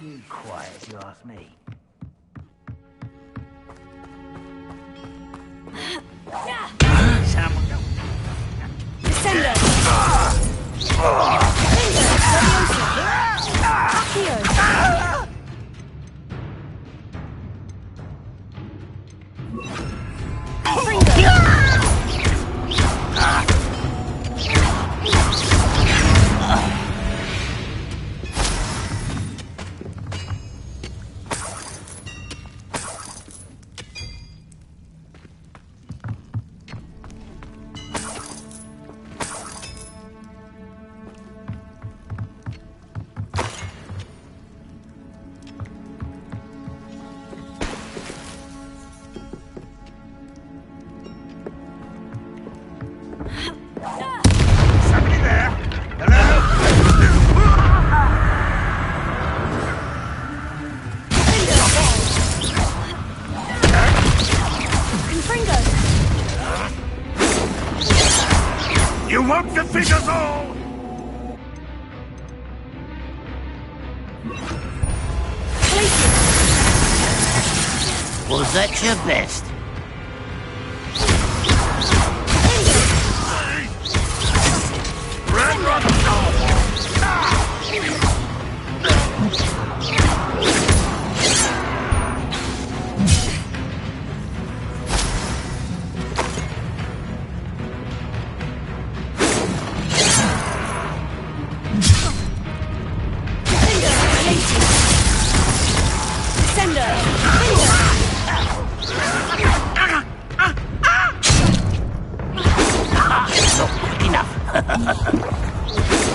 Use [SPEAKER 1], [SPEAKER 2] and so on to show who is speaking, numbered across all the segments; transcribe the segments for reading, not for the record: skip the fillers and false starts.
[SPEAKER 1] too quiet, if you ask me.
[SPEAKER 2] Descender!
[SPEAKER 3] You won't defeat us all!
[SPEAKER 1] Was that your best?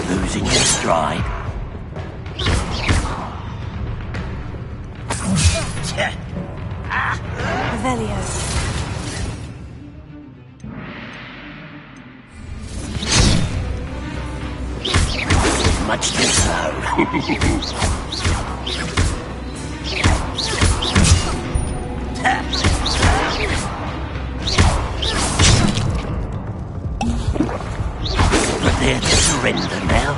[SPEAKER 1] Losing your stride.
[SPEAKER 2] Revelio.
[SPEAKER 1] Much too slow. Prepare to surrender now.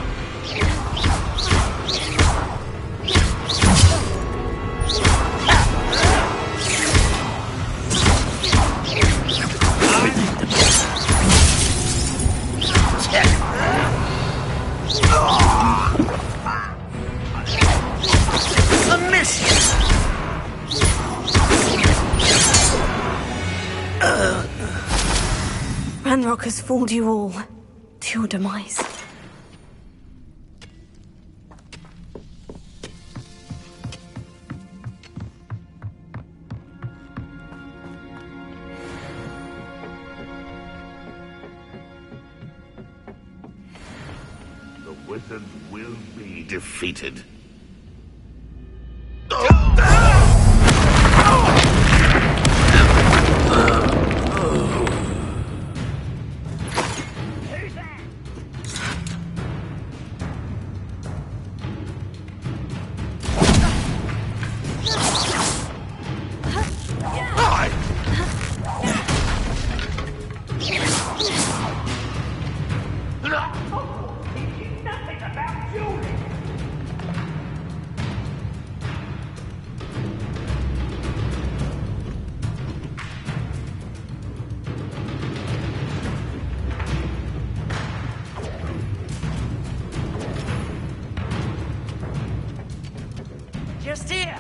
[SPEAKER 1] A miss!
[SPEAKER 2] Ranrock has fooled you all to your demise.
[SPEAKER 3] The wizard will be defeated.
[SPEAKER 1] Just here!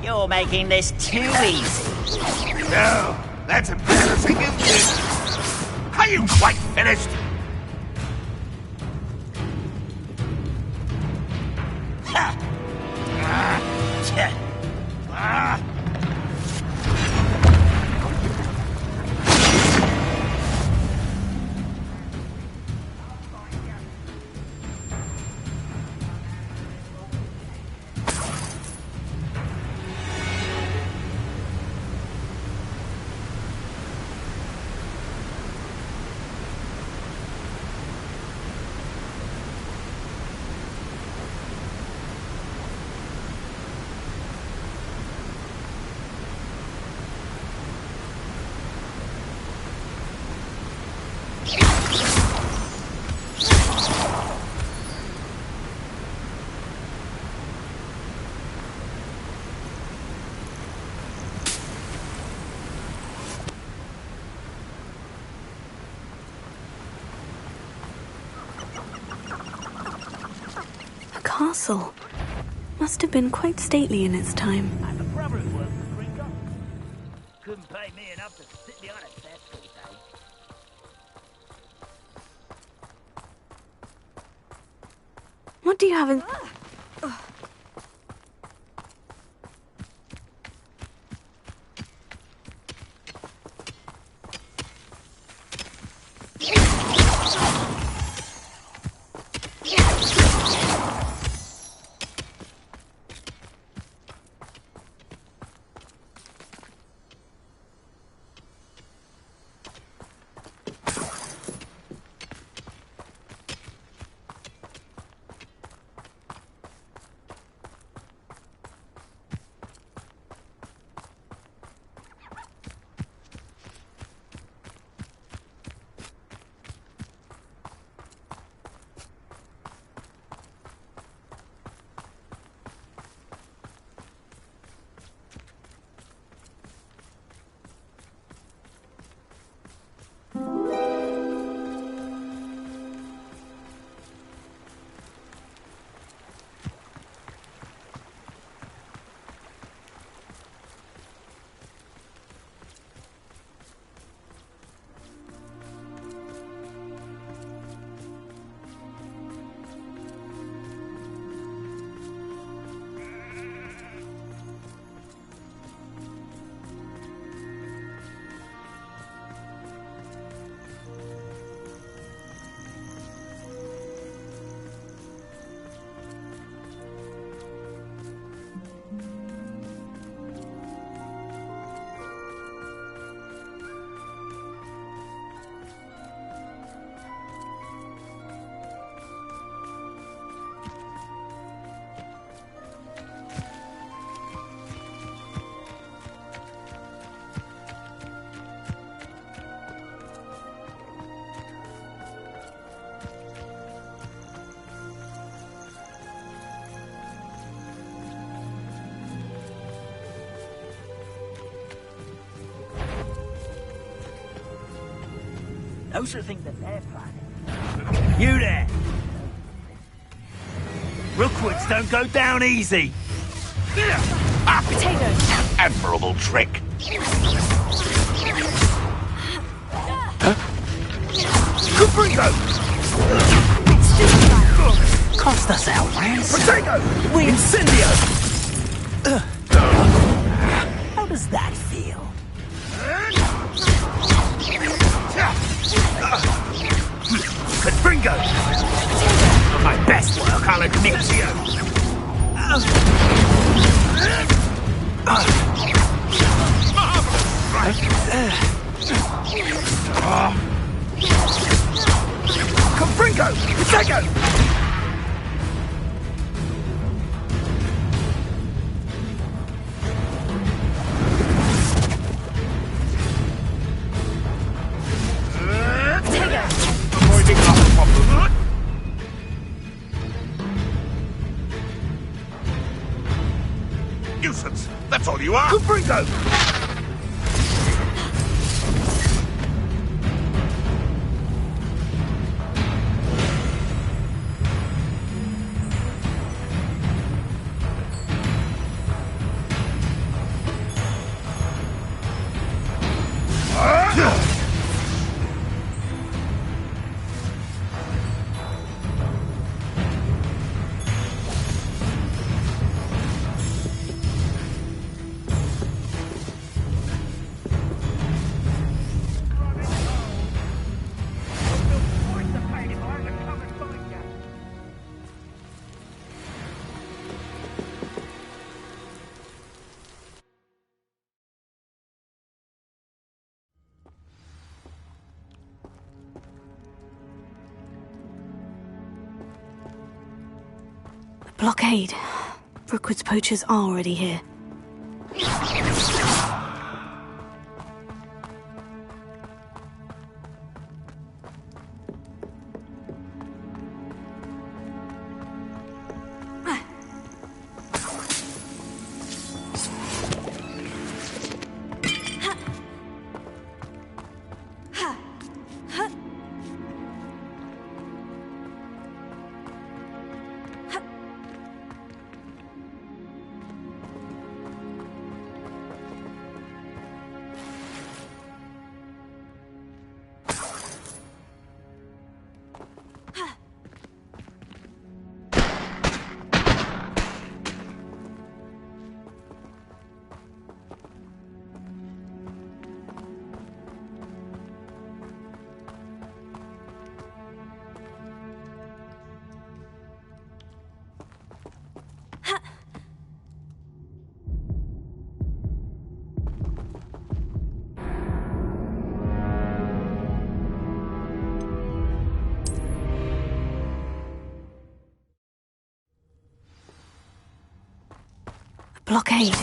[SPEAKER 1] You're making this too easy.
[SPEAKER 3] No, that's embarrassing, isn't it? Are you quite finished?
[SPEAKER 1] Ha!
[SPEAKER 2] castle. Must have been quite stately in its time.
[SPEAKER 1] I have a brother who worked for Gringo. Couldn't pay me enough to sit behind a desk all day.
[SPEAKER 2] What do you have in...
[SPEAKER 1] Those are the things that they're planning. You there! Rookwoods don't go down easy!
[SPEAKER 2] Potatoes!
[SPEAKER 3] Admirable trick.
[SPEAKER 1] Good Gringo! Cost us our ransom.
[SPEAKER 3] Potato!
[SPEAKER 1] We incendio! How does that feel? Good Gringo! My best work, I'll admit to you. Come Gringo! Potato!
[SPEAKER 3] Avoiding other problems. Nuisance. That's all you are.
[SPEAKER 1] Good Gringo!
[SPEAKER 2] Blockade. Rookwood's poachers are already here. Blockade.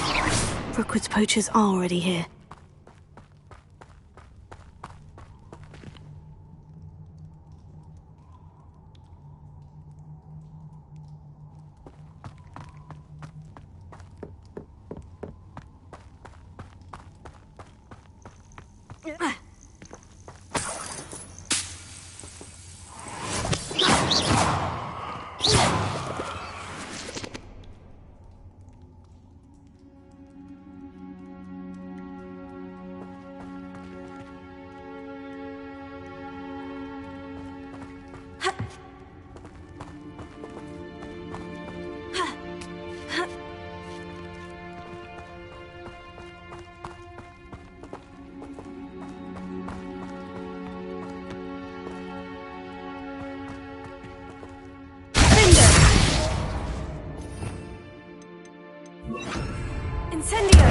[SPEAKER 2] Brookwood's poachers are already here. Incendio!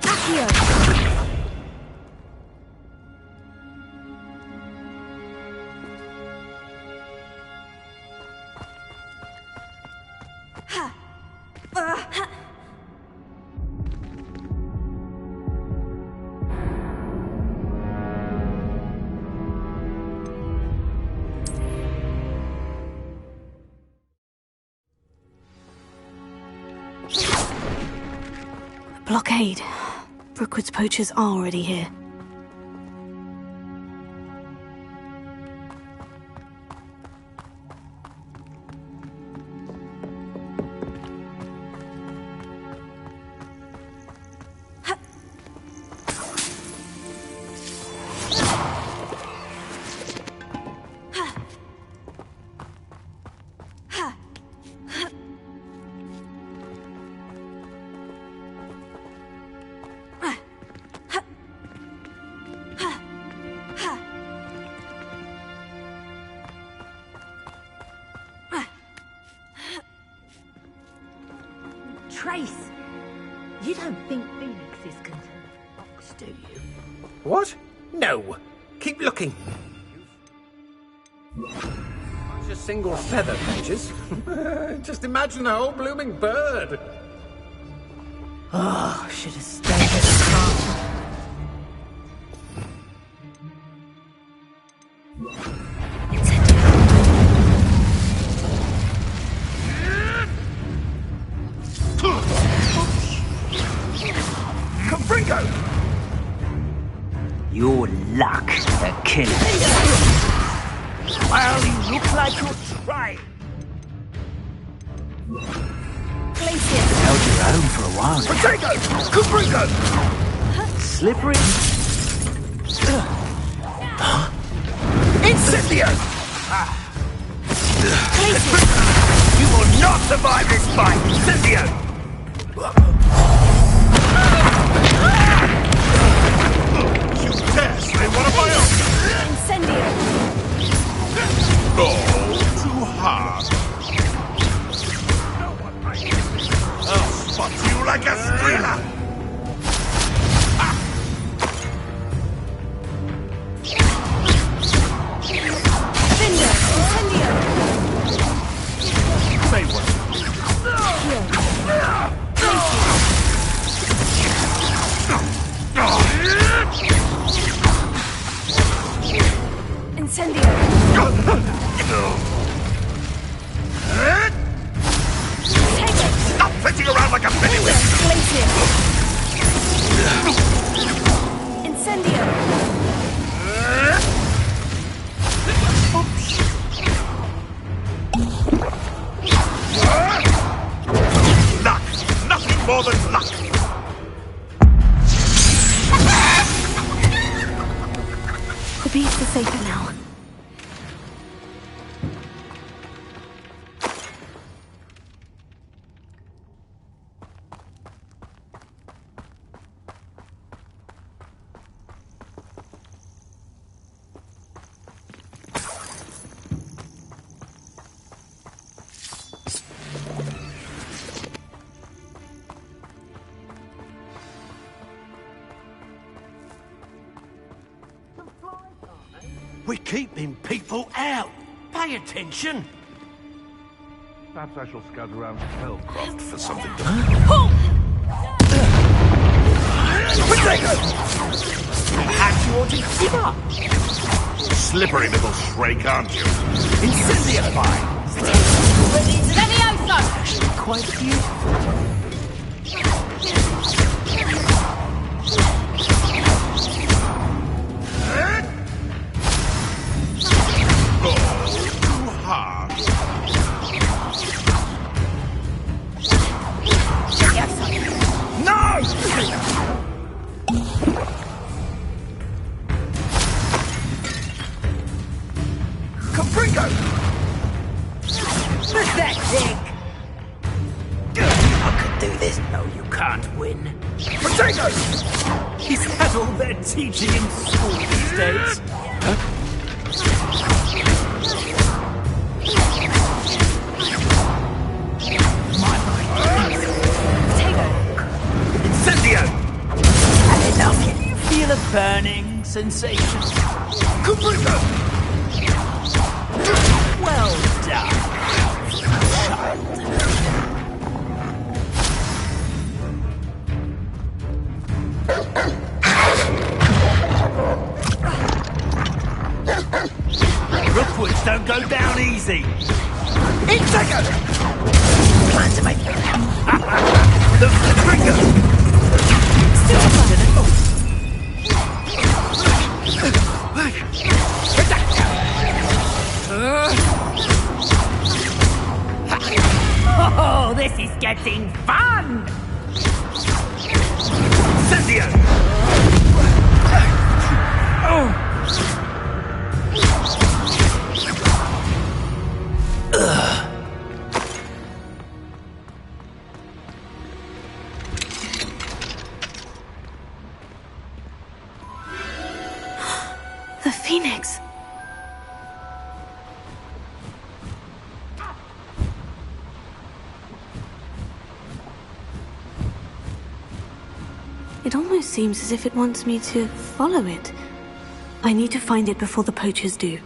[SPEAKER 2] Accio! Ha! Ha! Blockade. Brookwood's poachers are already here.
[SPEAKER 4] Trace, you don't think Phoenix is concerned with Fox, do you?
[SPEAKER 1] What? No. Keep looking.
[SPEAKER 5] Not just single feather, Pages. Just imagine a whole blooming bird.
[SPEAKER 4] Oh, should have stayed at the castle.
[SPEAKER 1] Your luck at killing. Well, you look like you're trying. Held your own for a while. Potato! Capringo! Slippery. Incendio! You will not survive this fight! Incendio!
[SPEAKER 3] Yes, they one of my own.
[SPEAKER 2] Incendio!
[SPEAKER 3] Oh, too hard. I'll spot you like a thriller.
[SPEAKER 2] Incendio!
[SPEAKER 3] Say what?
[SPEAKER 2] Incendio!
[SPEAKER 3] Stop fetching around like a pennywhiz!
[SPEAKER 2] Incendio!
[SPEAKER 3] Luck! Nothing more than luck!
[SPEAKER 2] The beast is safer now.
[SPEAKER 1] We're keeping people out. Pay attention.
[SPEAKER 3] Perhaps I shall scout around Hellcroft for something to...
[SPEAKER 1] Perhaps you ought to give up.
[SPEAKER 3] Slippery little shrake, aren't you?
[SPEAKER 1] Incendiify. Quite beautiful.
[SPEAKER 3] Too hard.
[SPEAKER 1] No! Capringo! Pathetic! I could do this. No, you can't win. Potato! He's had all their teaching in school these days. My mind. Potato! Incendio! Had enough. Can you feel a burning sensation? Capringo! Well done, child. Rookwoods don't go down easy. Insecto! Plan to make it. The trigger! Still oh, this is getting fun! Incendio!
[SPEAKER 2] The Phoenix. It almost seems as if it wants me to follow it. I need to find it before the poachers do.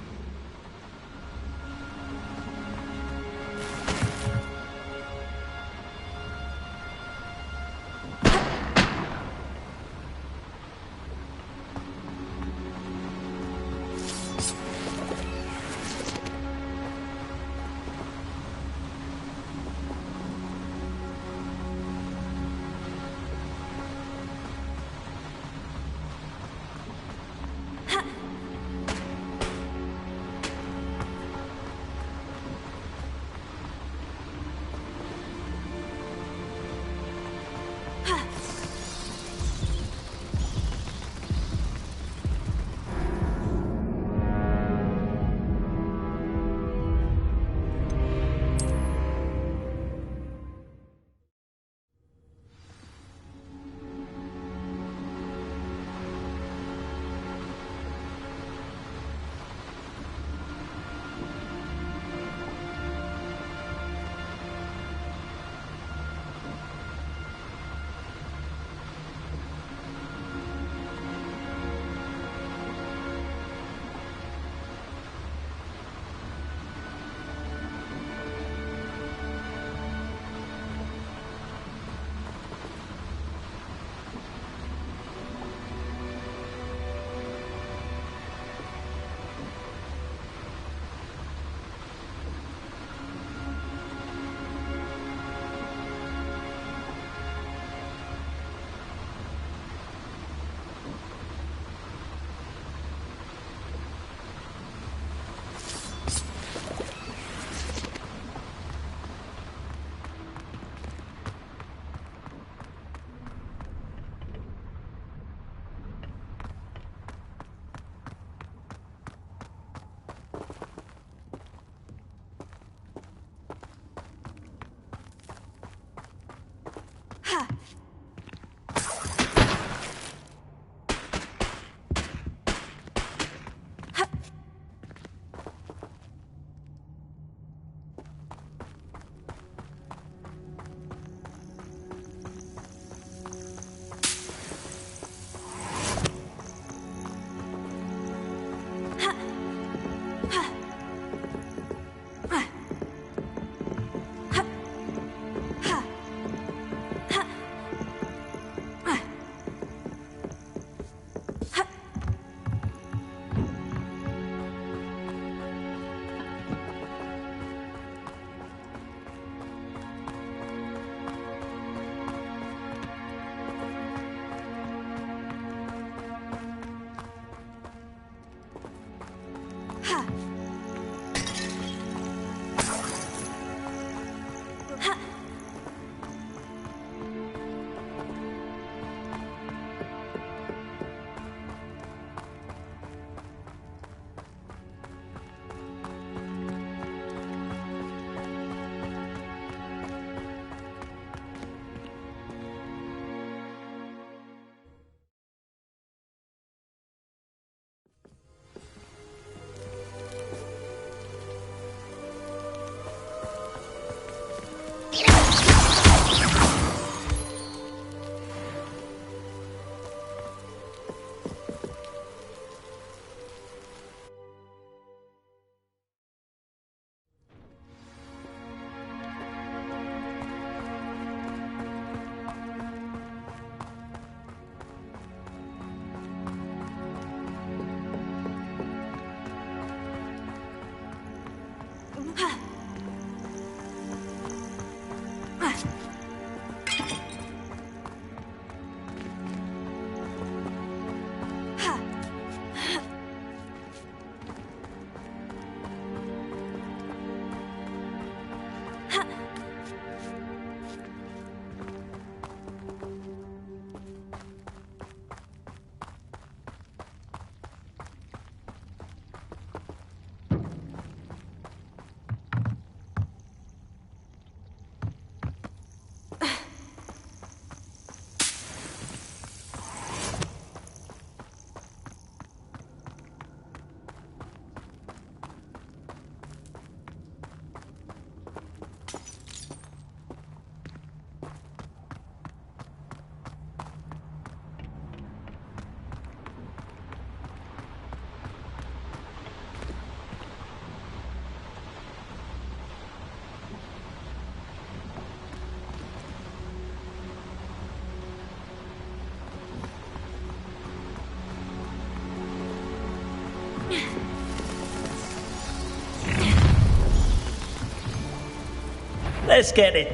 [SPEAKER 1] Let's get it.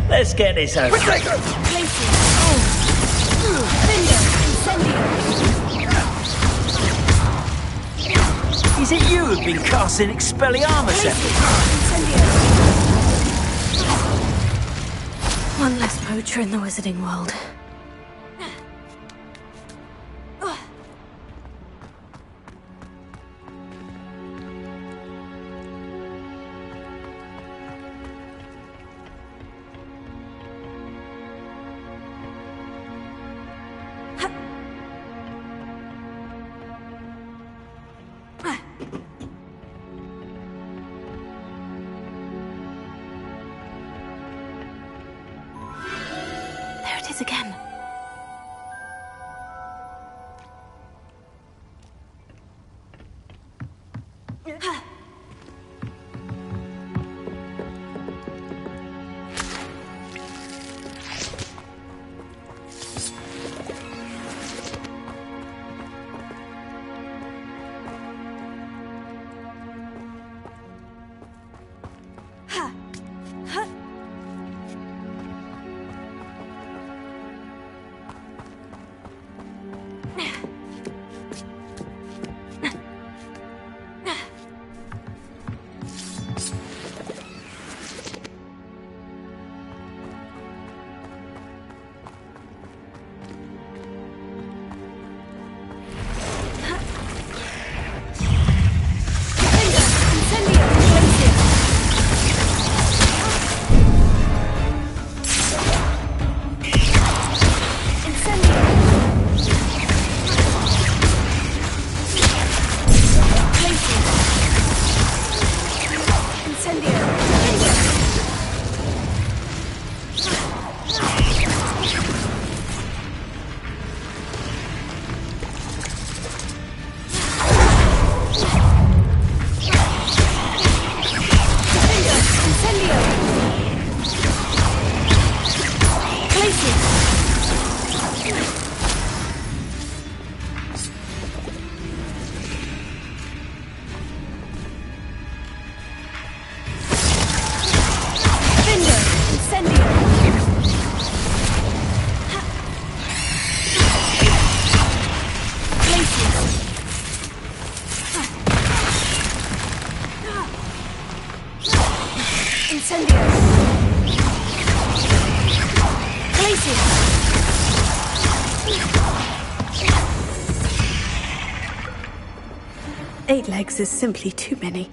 [SPEAKER 1] Let's get this over. Is it you who've been casting Expelliarmus at me?
[SPEAKER 2] One less poacher in the wizarding world. There it is again. Eight legs is simply too many.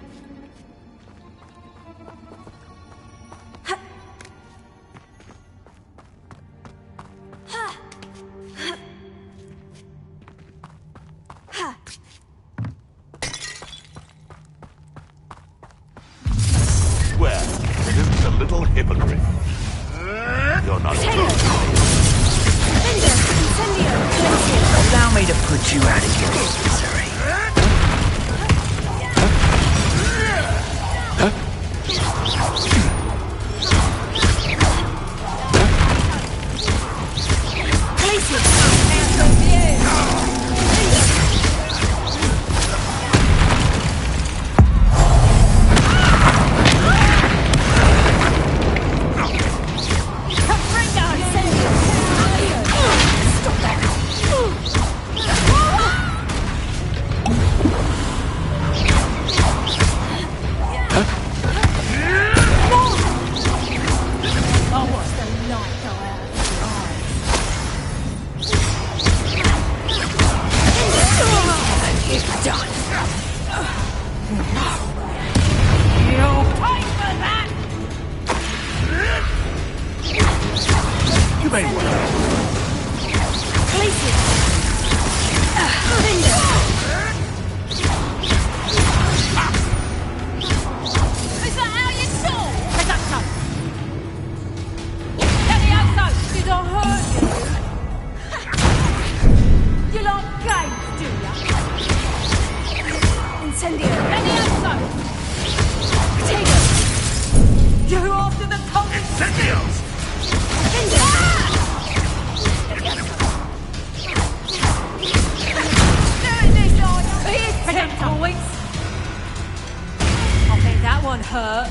[SPEAKER 3] Swear, it isn't a little hypocrite. You're not
[SPEAKER 1] Allow me to put you out of your misery.
[SPEAKER 4] Incendios!
[SPEAKER 6] points. I bet that one hurt.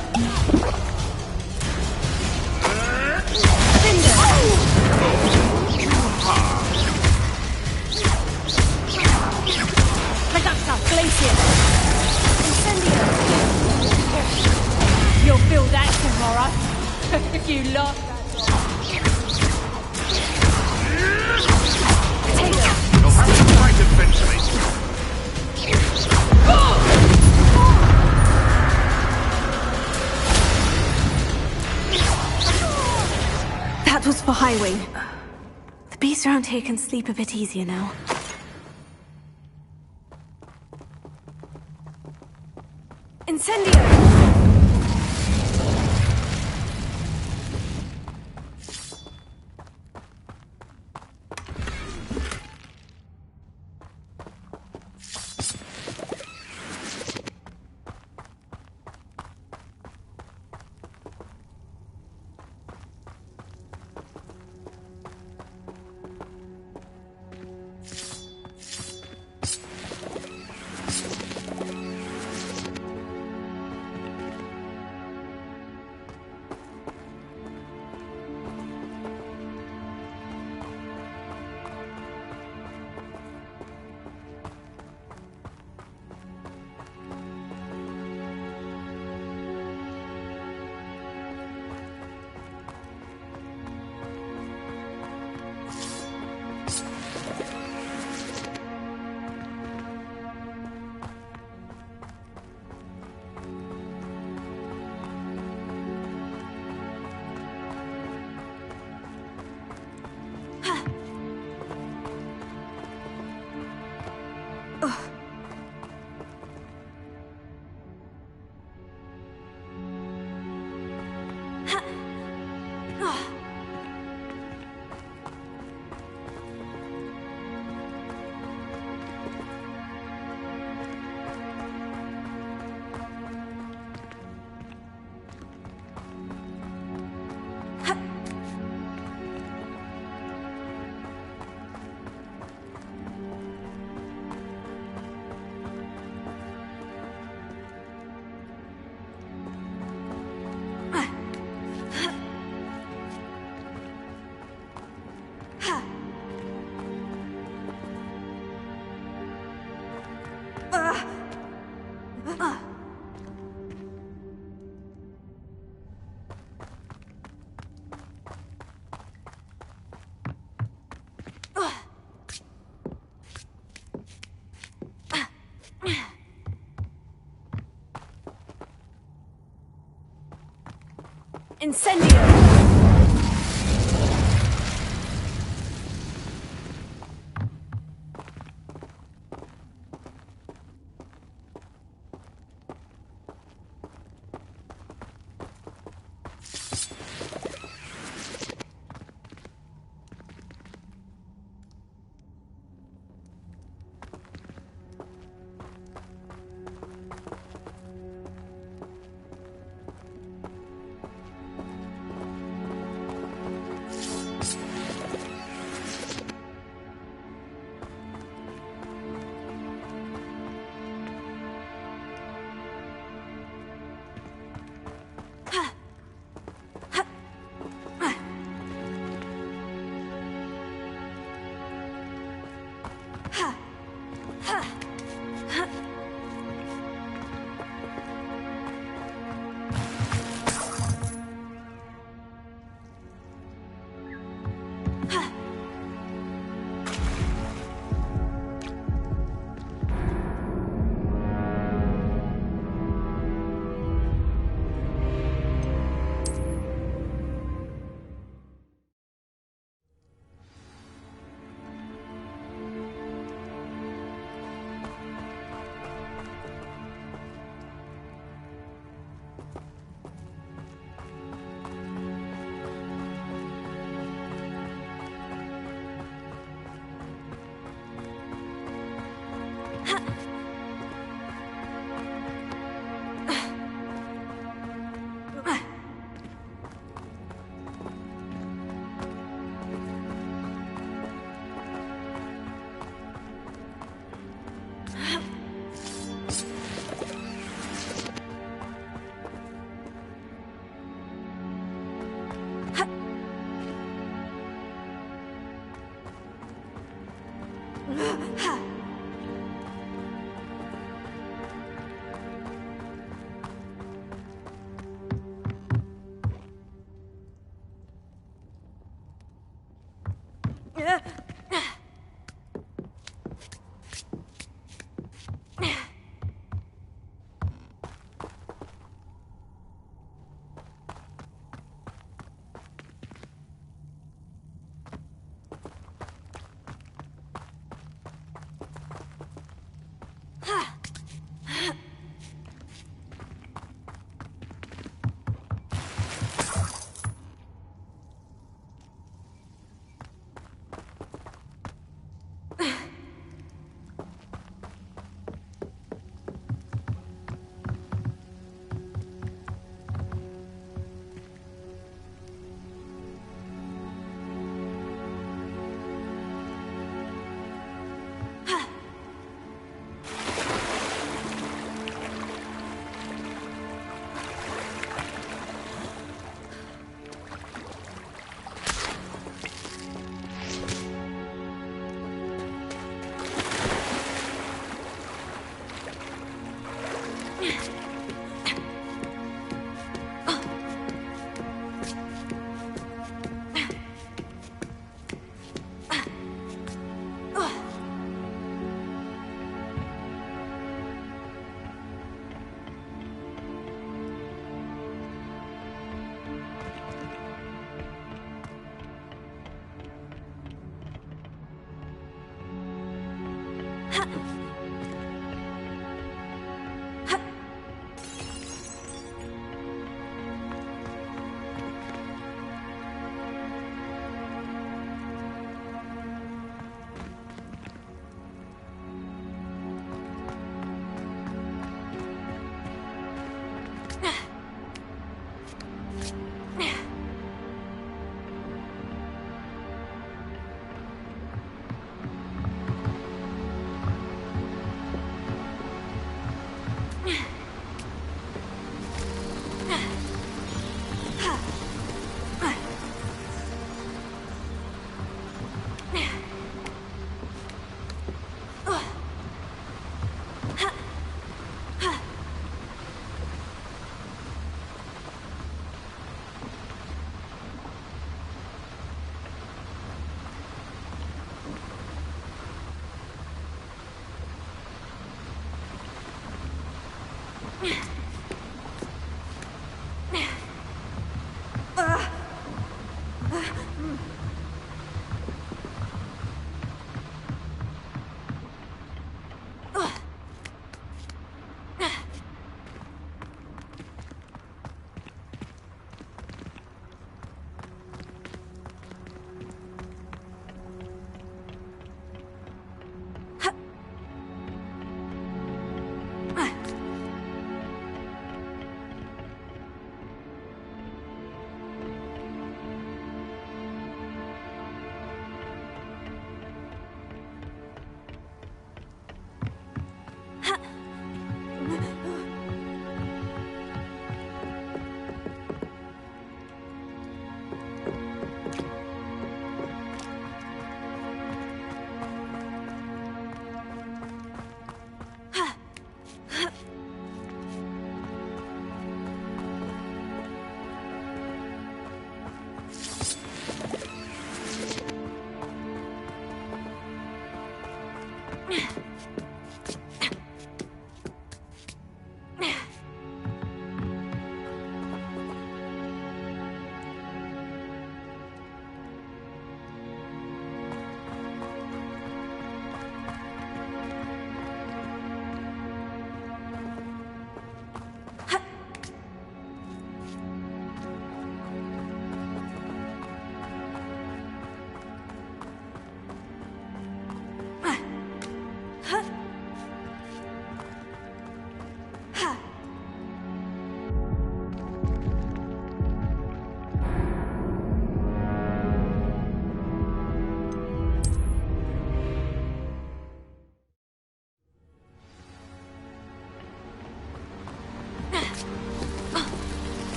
[SPEAKER 6] Conductor, Glacier. Incendio. You'll feel that tomorrow. If you laugh Potato.
[SPEAKER 3] You'll have to fight eventually.
[SPEAKER 2] That was for Highwing. The beasts around here can sleep a bit easier now. Incendio! Incendio!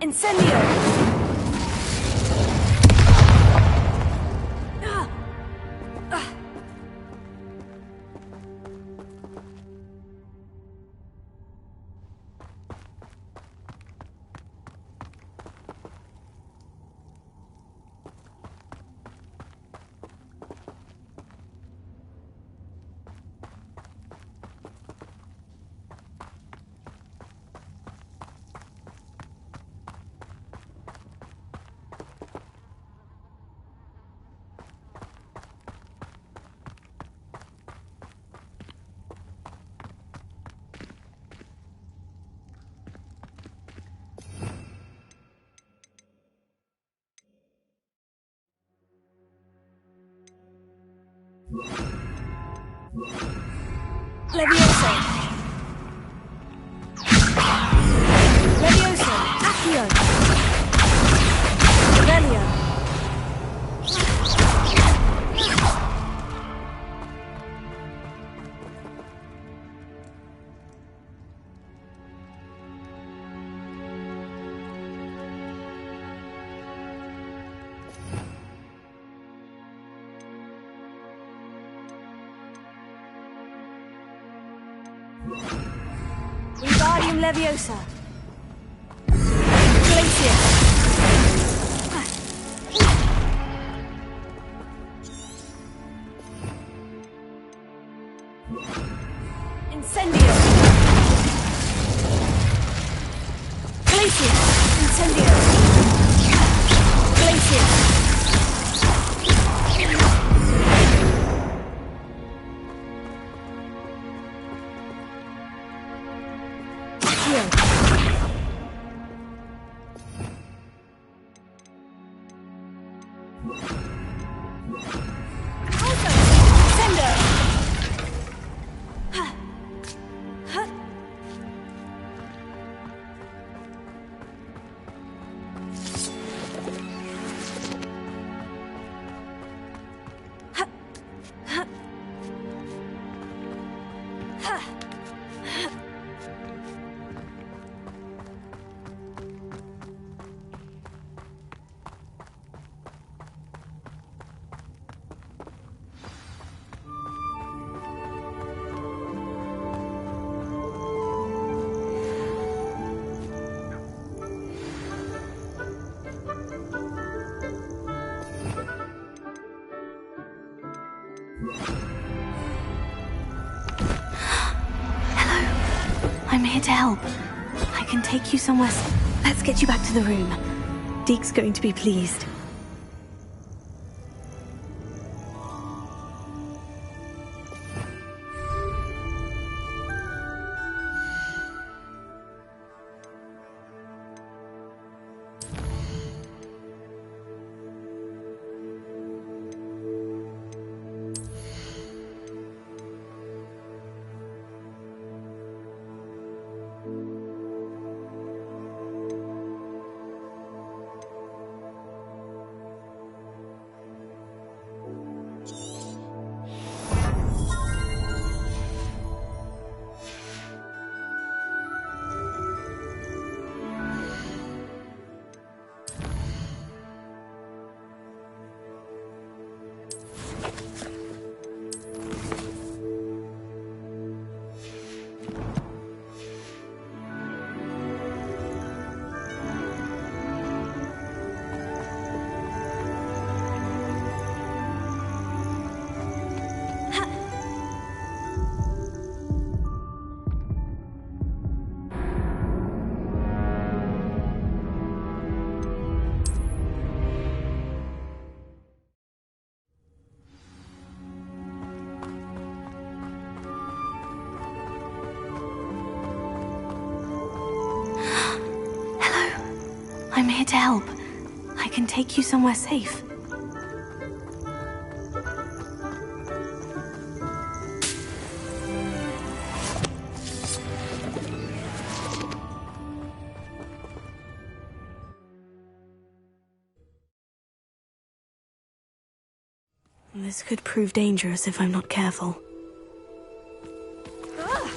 [SPEAKER 6] Incendio! Levioso! Levioso! Accio! Revelio! Wingardium Leviosa. Glacier. Incendio. Glacier. Incendio. Glacier.
[SPEAKER 2] I'm here to help. I can take you somewhere. Let's get you back to the room. Deke's going to be pleased. I'm here to help. I can take you somewhere safe. This could prove dangerous if I'm not careful.
[SPEAKER 6] Ah!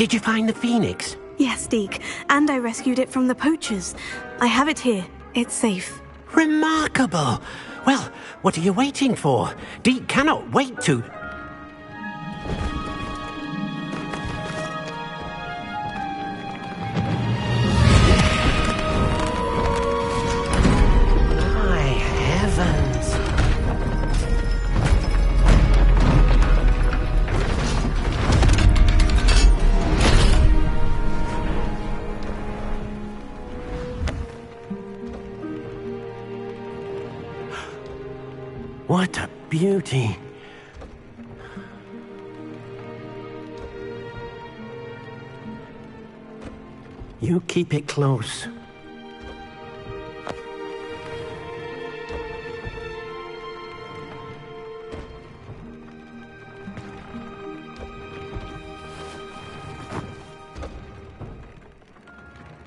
[SPEAKER 1] Did you find the phoenix?
[SPEAKER 2] Yes, Deke, and I rescued it from the poachers. I have it here. It's safe.
[SPEAKER 1] Remarkable! Well, what are you waiting for? Deke cannot wait to... My heavens! What a beauty. You keep it close.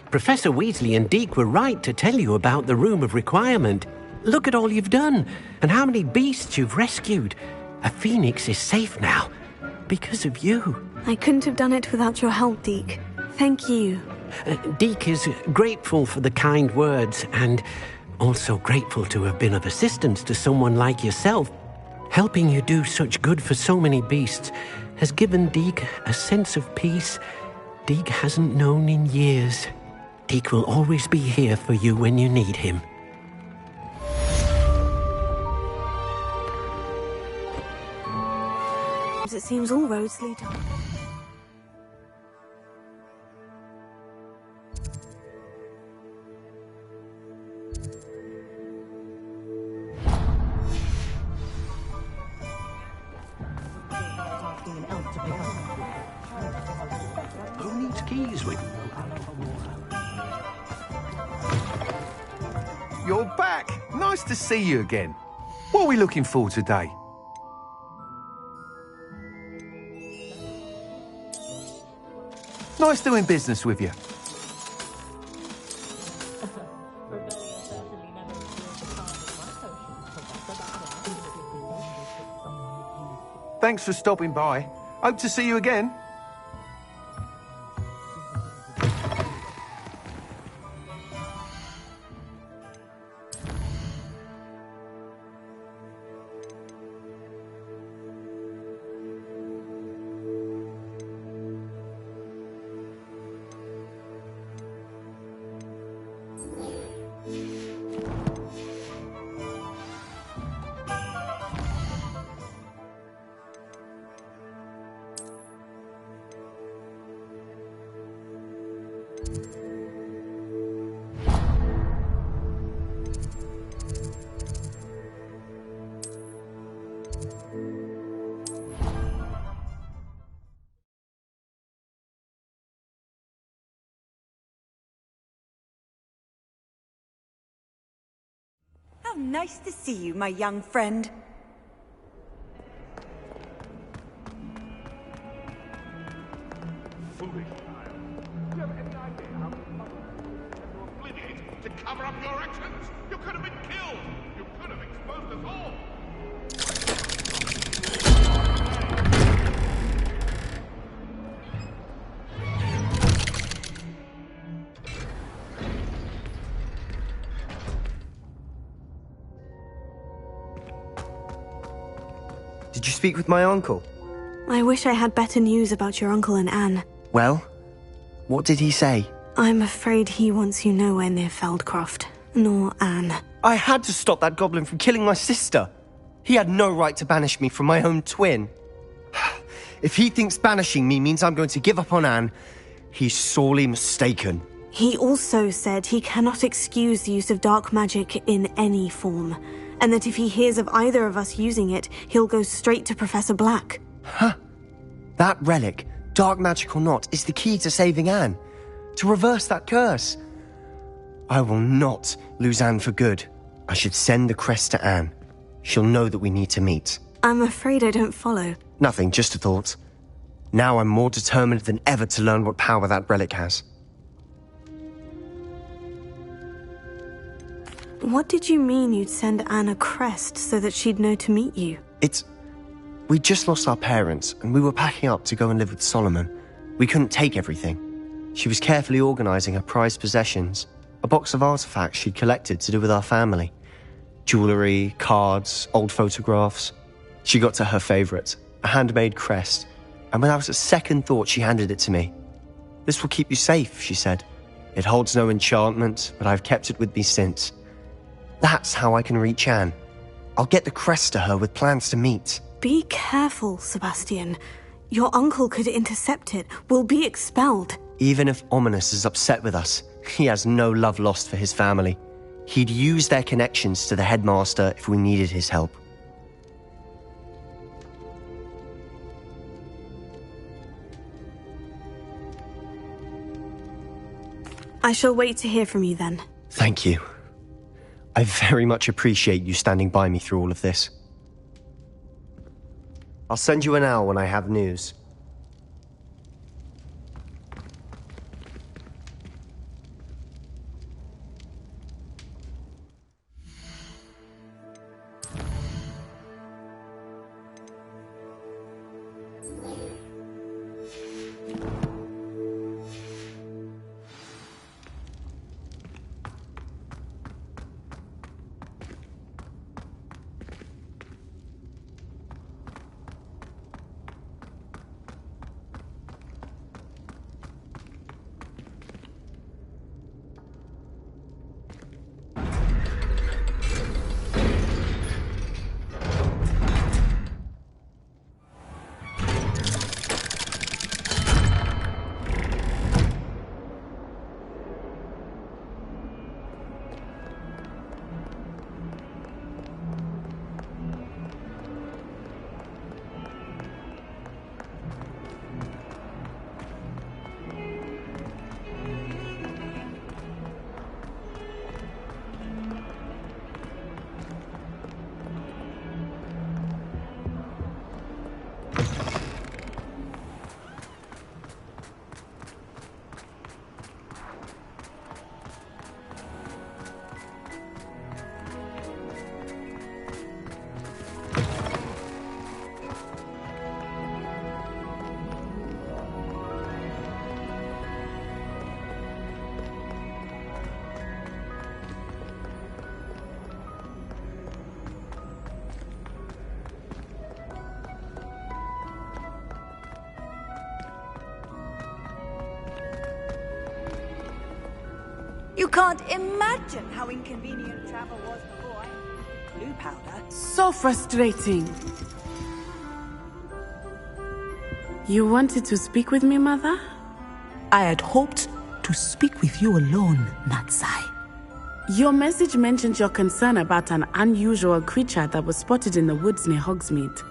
[SPEAKER 1] Professor Weasley and Deke were right to tell you about the Room of Requirement. Look at all you've done, and how many beasts you've rescued. A phoenix is safe now, because of you.
[SPEAKER 2] I couldn't have done it without your help, Deke. Thank you.
[SPEAKER 1] Deke is grateful for the kind words, and also grateful to have been of assistance to someone like yourself. Helping you do such good for so many beasts has given Deke a sense of peace Deke hasn't known in years. Deke will always be here for you when you need him.
[SPEAKER 2] It seems all roads lead up.
[SPEAKER 3] Who needs keys with?
[SPEAKER 7] You're back. Nice to see you again. What are we looking for today? Nice doing business with you. Thanks for stopping by. Hope to see you again.
[SPEAKER 8] How nice to see you, my young friend.
[SPEAKER 3] Foolish child. Do you have any idea how you're obliviate to cover up your actions? You could have been killed. You could have exposed us all.
[SPEAKER 9] Did you speak with my uncle?
[SPEAKER 2] I wish I had better news about your uncle and Anne.
[SPEAKER 9] Well, what did he say?
[SPEAKER 2] I'm afraid he wants you nowhere near Feldcroft, nor Anne.
[SPEAKER 9] I had to stop that goblin from killing my sister. He had no right to banish me from my own twin. If he thinks banishing me means I'm going to give up on Anne, he's sorely mistaken.
[SPEAKER 2] He also said he cannot excuse the use of dark magic in any form, and that if he hears of either of us using it, he'll go straight to Professor Black.
[SPEAKER 9] Huh. That relic, dark magic or not, is the key to saving Anne. To reverse that curse. I will not lose Anne for good. I should send the crest to Anne. She'll know that we need to meet.
[SPEAKER 2] I'm afraid I don't follow.
[SPEAKER 9] Nothing, just a thought. Now I'm more determined than ever to learn what power that relic has.
[SPEAKER 2] What did you mean you'd send Anne a crest so that she'd know to meet you?
[SPEAKER 9] We just lost our parents, and we were packing up to go and live with Solomon. We couldn't take everything. She was carefully organising her prized possessions, a box of artefacts she'd collected to do with our family. Jewellery, cards, old photographs. She got to her favourite, a handmade crest, and without a second thought she handed it to me. "This will keep you safe," she said. "It holds no enchantment, but I've kept it with me since. That's how I can reach Anne. I'll get the crest to her with plans to meet."
[SPEAKER 2] Be careful, Sebastian. Your uncle could intercept it. We'll be expelled.
[SPEAKER 9] Even if Ominous is upset with us, he has no love lost for his family. He'd use their connections to the headmaster if we needed his help.
[SPEAKER 2] I shall wait to hear from you then.
[SPEAKER 9] Thank you. I very much appreciate you standing by me through all of this. I'll send you an owl when I have news.
[SPEAKER 8] You can't imagine how inconvenient travel was before I blue powder.
[SPEAKER 10] So frustrating. You wanted to speak with me, Mother?
[SPEAKER 4] I had hoped to speak with you alone, Natsai.
[SPEAKER 10] Your message mentioned your concern about an unusual creature that was spotted in the woods near Hogsmeade.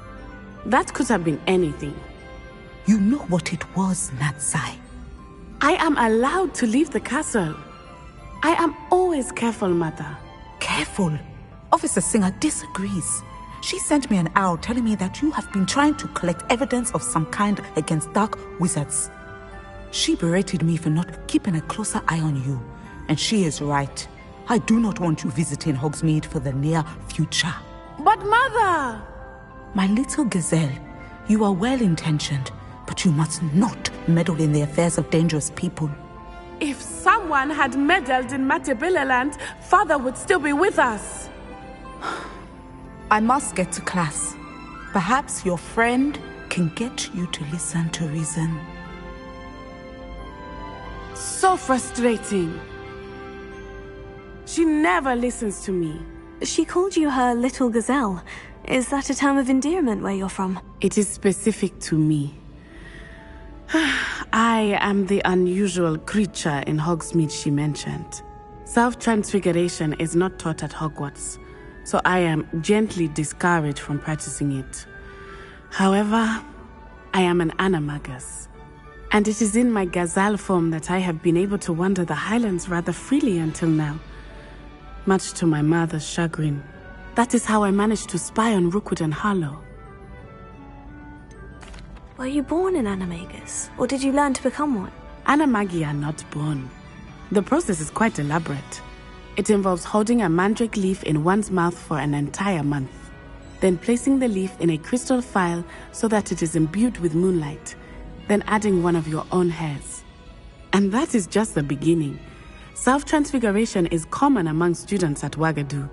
[SPEAKER 10] That could have been anything.
[SPEAKER 4] You know what it was, Natsai.
[SPEAKER 10] I am allowed to leave the castle. I am always careful, Mother.
[SPEAKER 4] Careful? Officer Singer disagrees. She sent me an owl telling me that you have been trying to collect evidence of some kind against dark wizards. She berated me for not keeping a closer eye on you, and she is right. I do not want you visiting Hogsmeade for the near future.
[SPEAKER 10] But Mother!
[SPEAKER 4] My little gazelle, you are well-intentioned, but you must not meddle in the affairs of dangerous people.
[SPEAKER 10] If someone had meddled in Matabeleland, Father would still be with us.
[SPEAKER 4] I must get to class. Perhaps your friend can get you to listen to reason.
[SPEAKER 10] So frustrating. She never listens to me.
[SPEAKER 2] She called you her little gazelle. Is that a term of endearment where you're from?
[SPEAKER 10] It is specific to me. I am the unusual creature in Hogsmeade she mentioned. Self-transfiguration is not taught at Hogwarts, so I am gently discouraged from practicing it. However, I am an animagus, and it is in my gazelle form that I have been able to wander the Highlands rather freely until now, much to my mother's chagrin. That is how I managed to spy on Rookwood and Harlow.
[SPEAKER 2] Were you born an animagus, or did you learn to become one?
[SPEAKER 10] Animagi are not born. The process is quite elaborate. It involves holding a mandrake leaf in one's mouth for an entire month, then placing the leaf in a crystal phial so that it is imbued with moonlight, then adding one of your own hairs. And that is just the beginning. Self-transfiguration is common among students at Wagadu,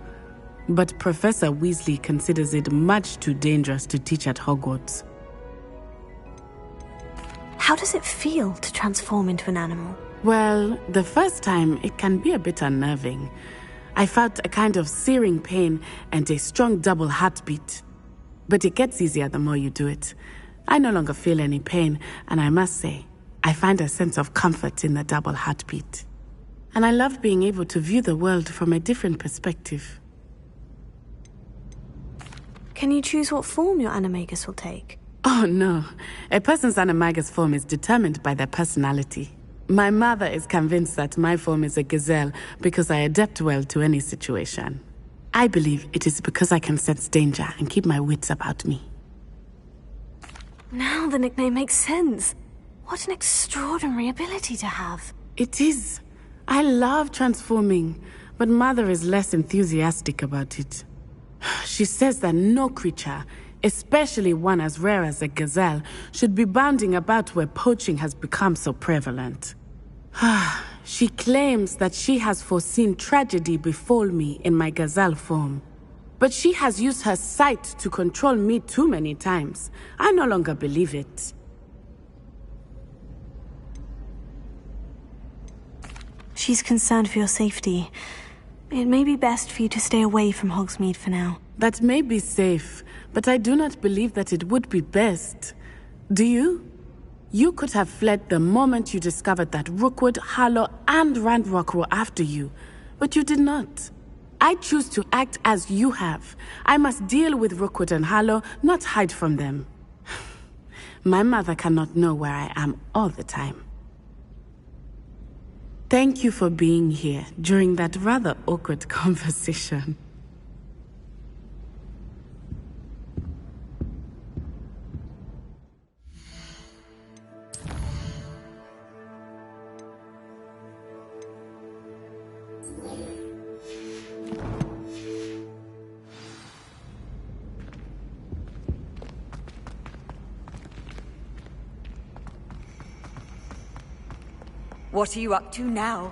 [SPEAKER 10] but Professor Weasley considers it much too dangerous to teach at Hogwarts.
[SPEAKER 2] How does it feel to transform into an animal?
[SPEAKER 10] Well, the first time it can be a bit unnerving. I felt a kind of searing pain and a strong double heartbeat. But it gets easier the more you do it. I no longer feel any pain, and I must say, I find a sense of comfort in the double heartbeat. And I love being able to view the world from a different perspective.
[SPEAKER 2] Can you choose what form your animagus will take?
[SPEAKER 10] Oh no, a person's animagus form is determined by their personality. My mother is convinced that my form is a gazelle because I adapt well to any situation. I believe it is because I can sense danger and keep my wits about me.
[SPEAKER 2] Now the nickname makes sense. What an extraordinary ability to have.
[SPEAKER 10] It is. I love transforming, but Mother is less enthusiastic about it. She says that no creature, especially one as rare as a gazelle, should be bounding about where poaching has become so prevalent. She claims that she has foreseen tragedy befall me in my gazelle form. But she has used her sight to control me too many times. I no longer believe it.
[SPEAKER 2] She's concerned for your safety. It may be best for you to stay away from Hogsmeade for now.
[SPEAKER 10] That may be safe, but I do not believe that it would be best. Do you? You could have fled the moment you discovered that Rookwood, Harlow, and Ranrock were after you, but you did not. I choose to act as you have. I must deal with Rookwood and Harlow, not hide from them. My mother cannot know where I am all the time. Thank you for being here during that rather awkward conversation.
[SPEAKER 8] What are you up to now?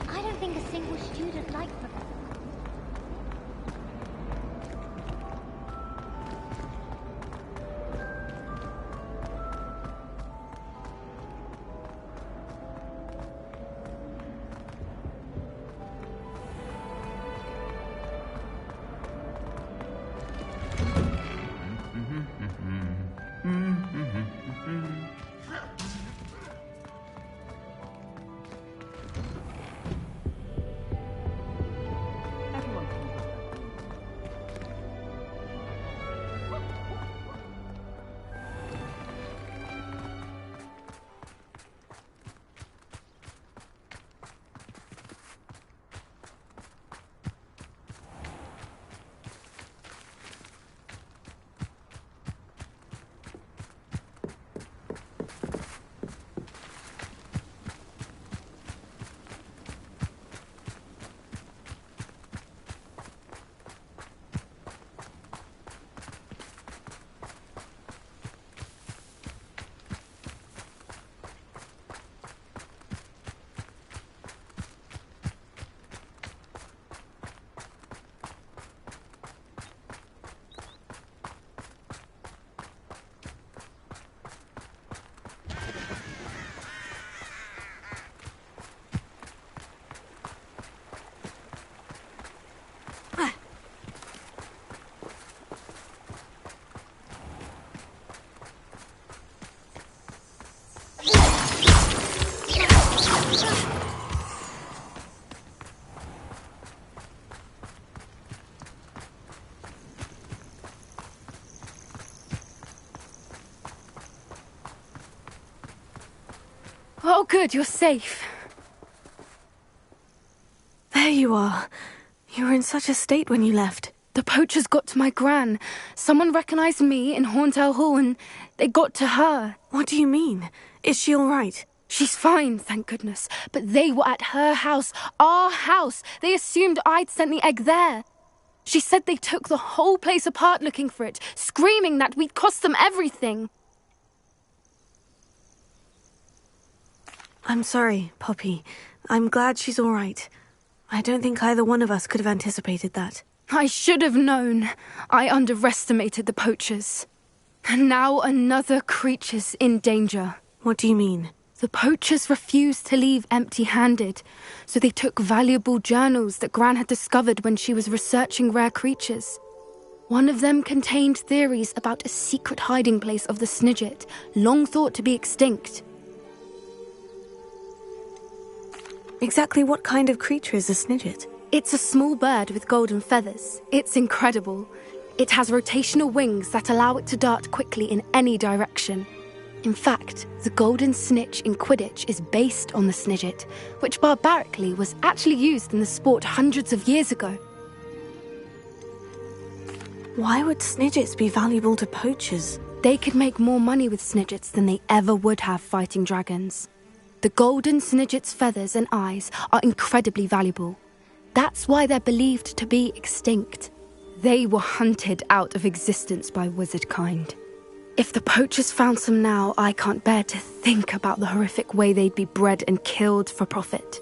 [SPEAKER 11] I don't think a single student likes them.
[SPEAKER 6] Oh, good, you're safe.
[SPEAKER 2] There you are. You were in such a state when you left.
[SPEAKER 12] The poachers got to my gran. Someone recognized me in Horntail Hall and they got to her.
[SPEAKER 2] What do you mean? Is she all right?
[SPEAKER 12] She's fine, thank goodness. But they were at her house, our house. They assumed I'd sent the egg there. She said they took the whole place apart looking for it, screaming that we'd cost them everything.
[SPEAKER 2] I'm sorry, Poppy. I'm glad she's all right. I don't think either one of us could have anticipated that.
[SPEAKER 12] I should have known. I underestimated the poachers. And now another creature's in danger.
[SPEAKER 2] What do you mean?
[SPEAKER 12] The poachers refused to leave empty-handed, so they took valuable journals that Gran had discovered when she was researching rare creatures. One of them contained theories about a secret hiding place of the Snidget, long thought to be extinct.
[SPEAKER 2] Exactly what kind of creature is a Snidget?
[SPEAKER 12] It's a small bird with golden feathers. It's incredible. It has rotational wings that allow it to dart quickly in any direction. In fact, the golden snitch in Quidditch is based on the Snidget, which barbarically was actually used in the sport hundreds of years ago.
[SPEAKER 2] Why would Snidgets be valuable to poachers?
[SPEAKER 12] They could make more money with Snidgets than they ever would have fighting dragons. The golden Snidget's feathers and eyes are incredibly valuable. That's why they're believed to be extinct. They were hunted out of existence by wizard kind. If the poachers found some now, I can't bear to think about the horrific way they'd be bred and killed for profit.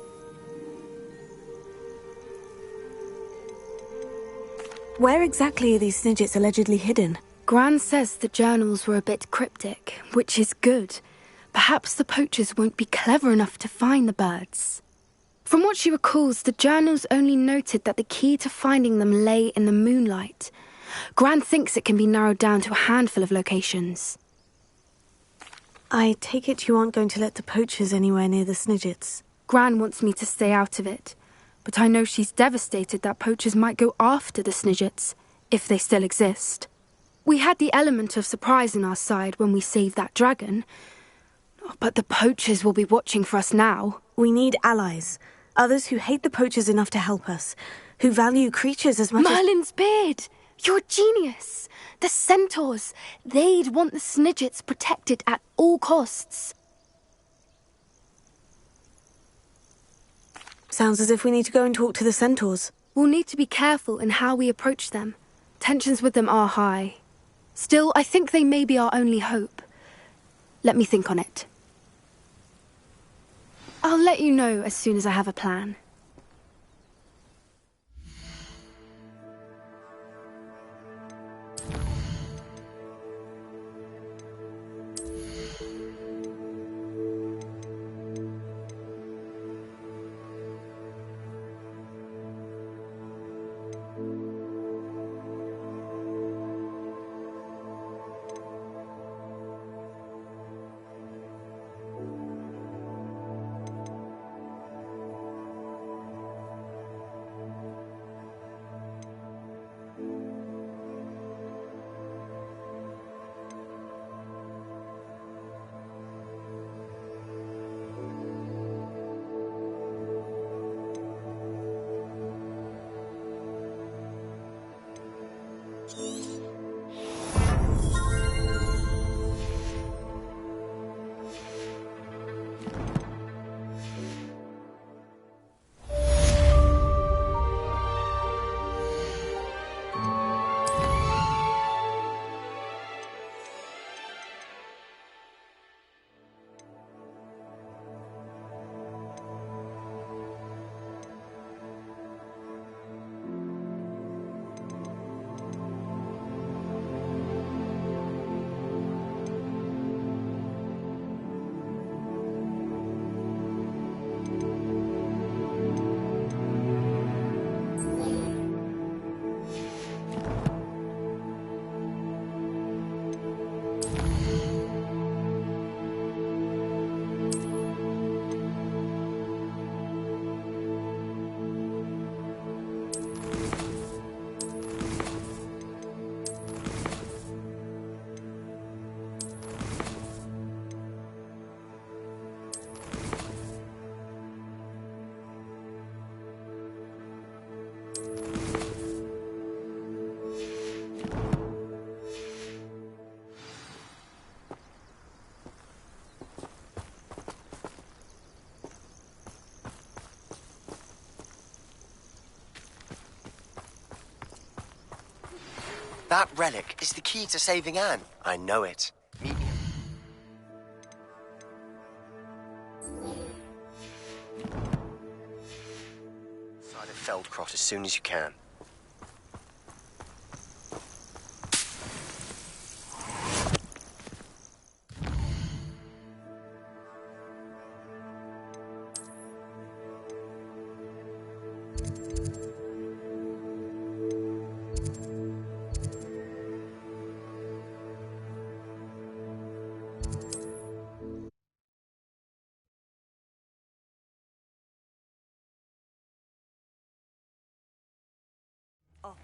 [SPEAKER 2] Where exactly are these Snidgets allegedly hidden?
[SPEAKER 12] Gran says the journals were a bit cryptic, which is good. Perhaps the poachers won't be clever enough to find the birds. From what she recalls, the journals only noted that the key to finding them lay in the moonlight. Gran thinks it can be narrowed down to a handful of locations.
[SPEAKER 2] I take it you aren't going to let the poachers anywhere near the Snidgets.
[SPEAKER 12] Gran wants me to stay out of it, but I know she's devastated that poachers might go after the Snidgets, if they still exist. We had the element of surprise on our side when we saved that dragon, but the poachers will be watching for us now.
[SPEAKER 2] We need allies, others who hate the poachers enough to help us, who value creatures as much
[SPEAKER 12] Merlin's beard! You're a genius! The centaurs! They'd want the Snidgets protected at all costs.
[SPEAKER 2] Sounds as if we need to go and talk to the centaurs.
[SPEAKER 12] We'll need to be careful in how we approach them. Tensions with them are high. Still, I think they may be our only hope. Let me think on it. I'll let you know as soon as I have a plan.
[SPEAKER 9] That relic is the key to saving Anne. I know it. Meet me. Side of Feldcroft as soon as you can.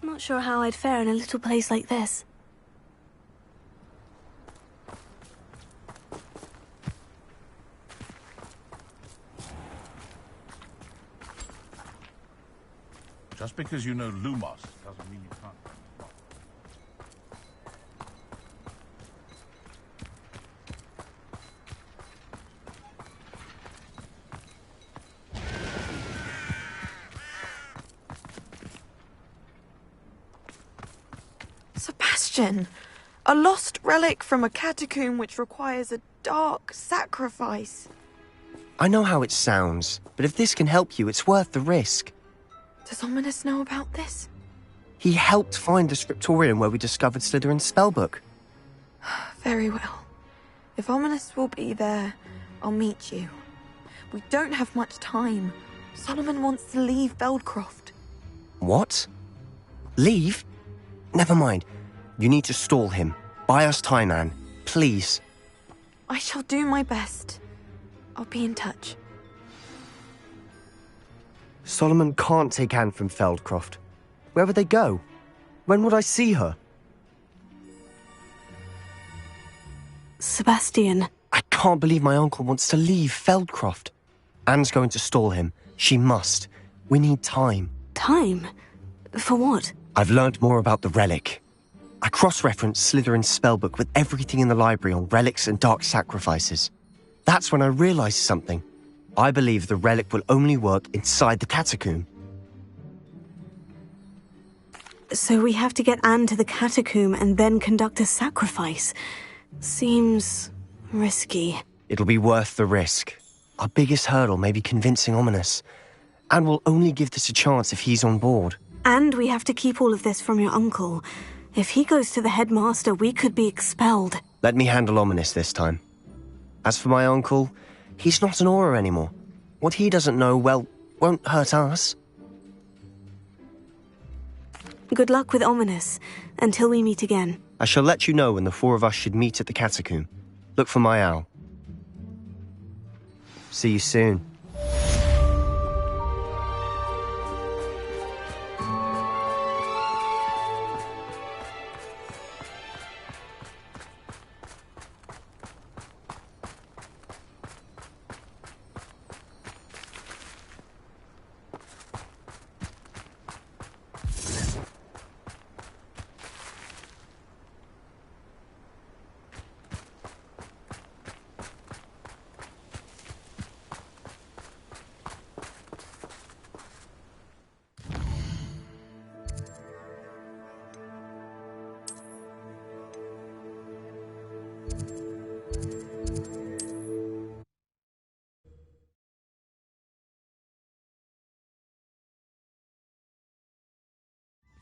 [SPEAKER 2] I'm not sure how I'd fare in a little place like this.
[SPEAKER 3] Just because you know Lumos doesn't mean you can't.
[SPEAKER 13] Sebastian! A lost relic from a catacomb which requires a dark sacrifice.
[SPEAKER 9] I know how it sounds, but if this can help you, it's worth the risk.
[SPEAKER 13] Does Ominous know about this?
[SPEAKER 9] He helped find the scriptorium where we discovered Slytherin's spellbook.
[SPEAKER 13] Very well. If Ominous will be there, I'll meet you. We don't have much time. Solomon wants to leave Feldcroft.
[SPEAKER 9] What? Leave? Never mind. You need to stall him. Buy us time, Anne. Please.
[SPEAKER 13] I shall do my best. I'll be in touch.
[SPEAKER 9] Solomon can't take Anne from Feldcroft. Where would they go? When would I see her?
[SPEAKER 2] Sebastian.
[SPEAKER 9] I can't believe my uncle wants to leave Feldcroft. Anne's going to stall him. She must. We need time.
[SPEAKER 2] Time? For what?
[SPEAKER 9] I've learned more about the relic. I cross-referenced Slytherin's spellbook with everything in the library on relics and dark sacrifices. That's when I realized something. I believe the relic will only work inside the catacomb.
[SPEAKER 2] So we have to get Anne to the catacomb and then conduct a sacrifice. Seems risky.
[SPEAKER 9] It'll be worth the risk. Our biggest hurdle may be convincing Ominous. And we'll only give this a chance if he's on board.
[SPEAKER 2] And we have to keep all of this from your uncle. If he goes to the headmaster, we could be expelled.
[SPEAKER 9] Let me handle Ominous this time. As for my uncle, he's not an Auror anymore. What he doesn't know, well, won't hurt us.
[SPEAKER 2] Good luck with Ominous, until we meet again.
[SPEAKER 9] I shall let you know when the four of us should meet at the catacomb. Look for my owl. See you soon.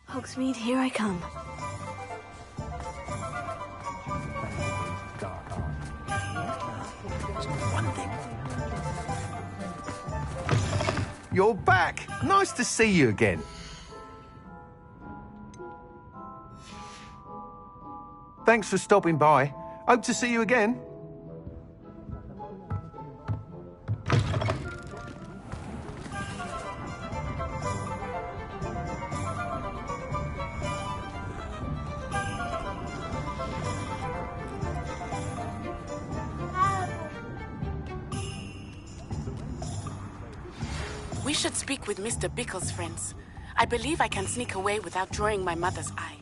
[SPEAKER 2] Hogsmeade, here I come.
[SPEAKER 7] You're back. Nice to see you again. Thanks for stopping by. Hope to see you again.
[SPEAKER 10] We should speak with Mr. Bickle's friends. I believe I can sneak away without drawing my mother's eye.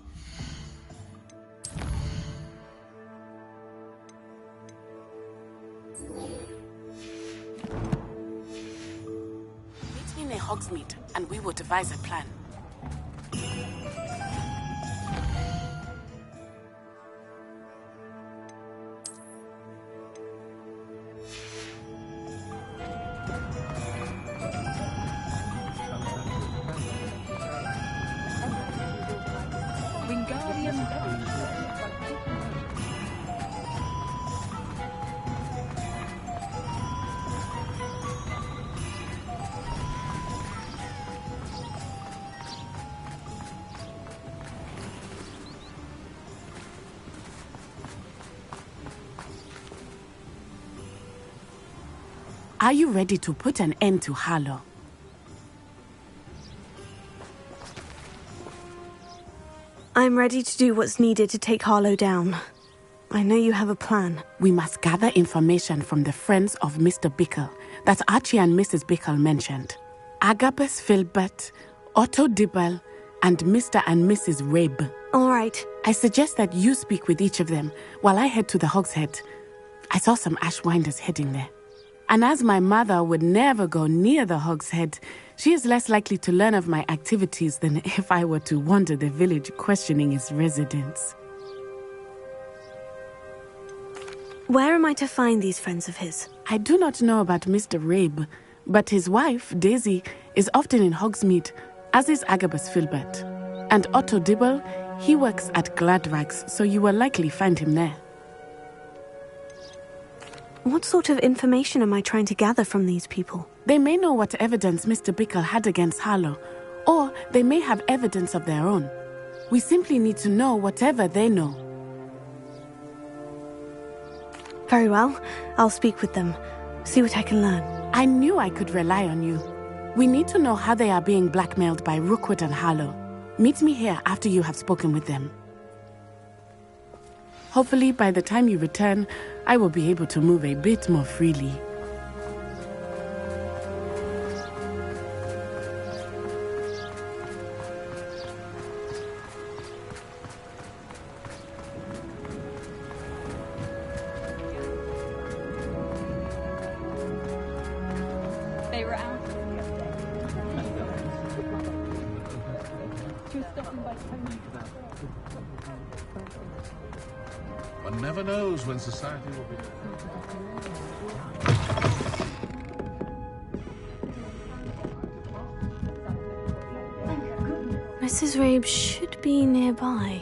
[SPEAKER 10] Meet me near Hogsmeade, and we will devise a plan. Are you ready to put an end to Harlow?
[SPEAKER 2] I'm ready to do what's needed to take Harlow down. I know you have a plan.
[SPEAKER 10] We must gather information from the friends of Mr. Bickle that Archie and Mrs. Bickle mentioned. Agabus Filbert, Otto Dibble, and Mr. and Mrs. Rabe.
[SPEAKER 2] All right.
[SPEAKER 10] I suggest that you speak with each of them while I head to the Hogshead. I saw some Ashwinders heading there. And as my mother would never go near the Hogshead, she is less likely to learn of my activities than if I were to wander the village questioning its residents.
[SPEAKER 2] Where am I to find these friends of his?
[SPEAKER 10] I do not know about Mr. Rabe, but his wife, Daisy, is often in Hogsmeade, as is Agabus Filbert. And Otto Dibble, he works at Gladrags, so you will likely find him there.
[SPEAKER 2] What sort of information am I trying to gather from these people?
[SPEAKER 10] They may know what evidence Mr. Bickle had against Harlow, or they may have evidence of their own. We simply need to know whatever they know.
[SPEAKER 2] Very well. I'll speak with them. See what I can learn.
[SPEAKER 10] I knew I could rely on you. We need to know how they are being blackmailed by Rookwood and Harlow. Meet me here after you have spoken with them. Hopefully, by the time you return, I will be able to move a bit more freely.
[SPEAKER 8] They were out.
[SPEAKER 3] One never knows when society will be.
[SPEAKER 2] Mrs. Rabe should be nearby.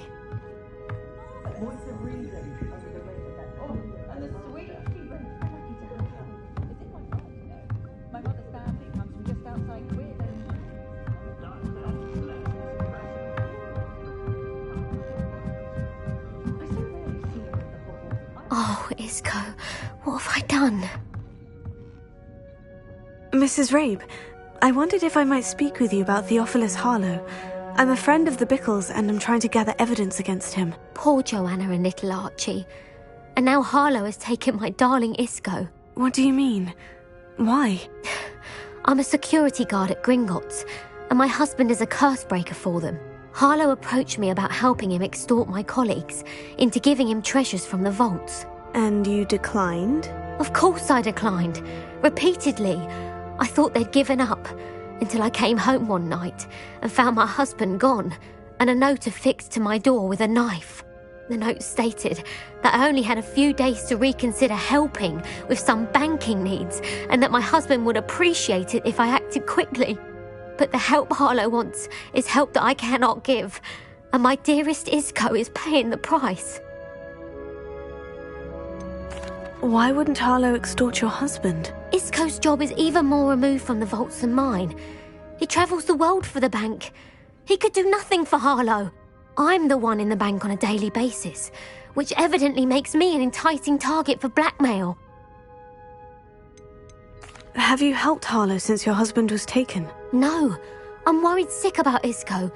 [SPEAKER 11] Oh, Isco, what have I done?
[SPEAKER 2] Mrs. Rabe, I wondered if I might speak with you about Theophilus Harlow. I'm a friend of the Bickles and I'm trying to gather evidence against him.
[SPEAKER 11] Poor Joanna and little Archie. And now Harlow has taken my darling Isco.
[SPEAKER 2] What do you mean? Why?
[SPEAKER 11] I'm a security guard at Gringotts, and my husband is a curse breaker for them. Harlow approached me about helping him extort my colleagues into giving him treasures from the vaults.
[SPEAKER 2] And you declined?
[SPEAKER 11] Of course I declined. Repeatedly. I thought they'd given up, until I came home one night and found my husband gone, and a note affixed to my door with a knife. The note stated that I only had a few days to reconsider helping with some banking needs, and that my husband would appreciate it if I acted quickly. But the help Harlow wants is help that I cannot give, and my dearest Isco is paying the price.
[SPEAKER 2] Why wouldn't Harlow extort your husband?
[SPEAKER 11] Isco's job is even more removed from the vaults than mine. He travels the world for the bank. He could do nothing for Harlow. I'm the one in the bank on a daily basis, which evidently makes me an enticing target for blackmail.
[SPEAKER 2] Have you helped Harlow since your husband was taken?
[SPEAKER 11] No, I'm worried sick about Isco,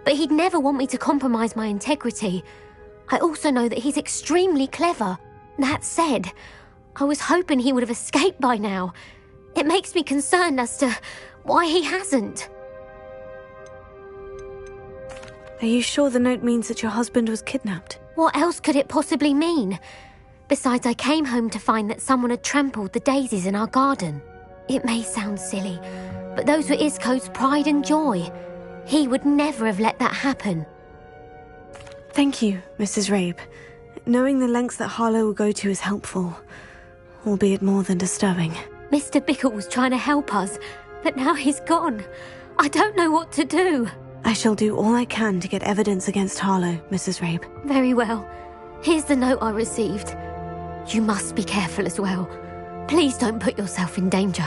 [SPEAKER 11] but he'd never want me to compromise my integrity. I also know that he's extremely clever. That said, I was hoping he would have escaped by now. It makes me concerned as to why he hasn't.
[SPEAKER 2] Are you sure the note means that your husband was kidnapped?
[SPEAKER 11] What else could it possibly mean? Besides, I came home to find that someone had trampled the daisies in our garden. It may sound silly, but those were Isco's pride and joy. He would never have let that happen.
[SPEAKER 2] Thank you, Mrs. Rabe. Knowing the lengths that Harlow will go to is helpful, albeit more than disturbing.
[SPEAKER 11] Mr. Bickle was trying to help us, but now he's gone. I don't know what to do.
[SPEAKER 2] I shall do all I can to get evidence against Harlow, Mrs. Rabe.
[SPEAKER 11] Very well. Here's the note I received. You must be careful as well. Please don't put yourself in danger.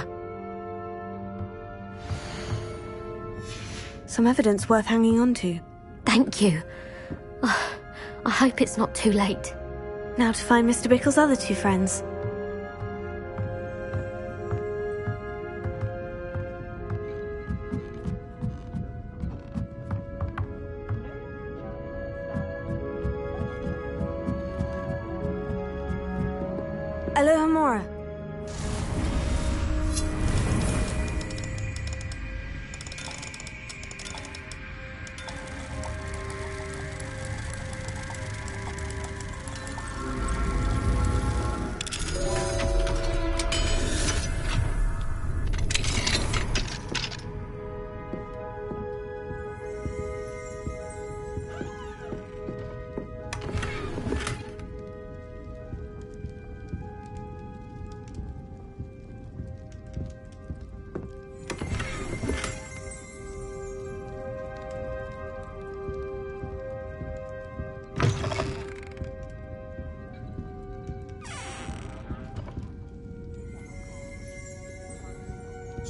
[SPEAKER 2] Some evidence worth hanging on to.
[SPEAKER 11] Thank you. I hope it's not too late.
[SPEAKER 2] Now to find Mr. Bickle's other two friends. Aloha Mora.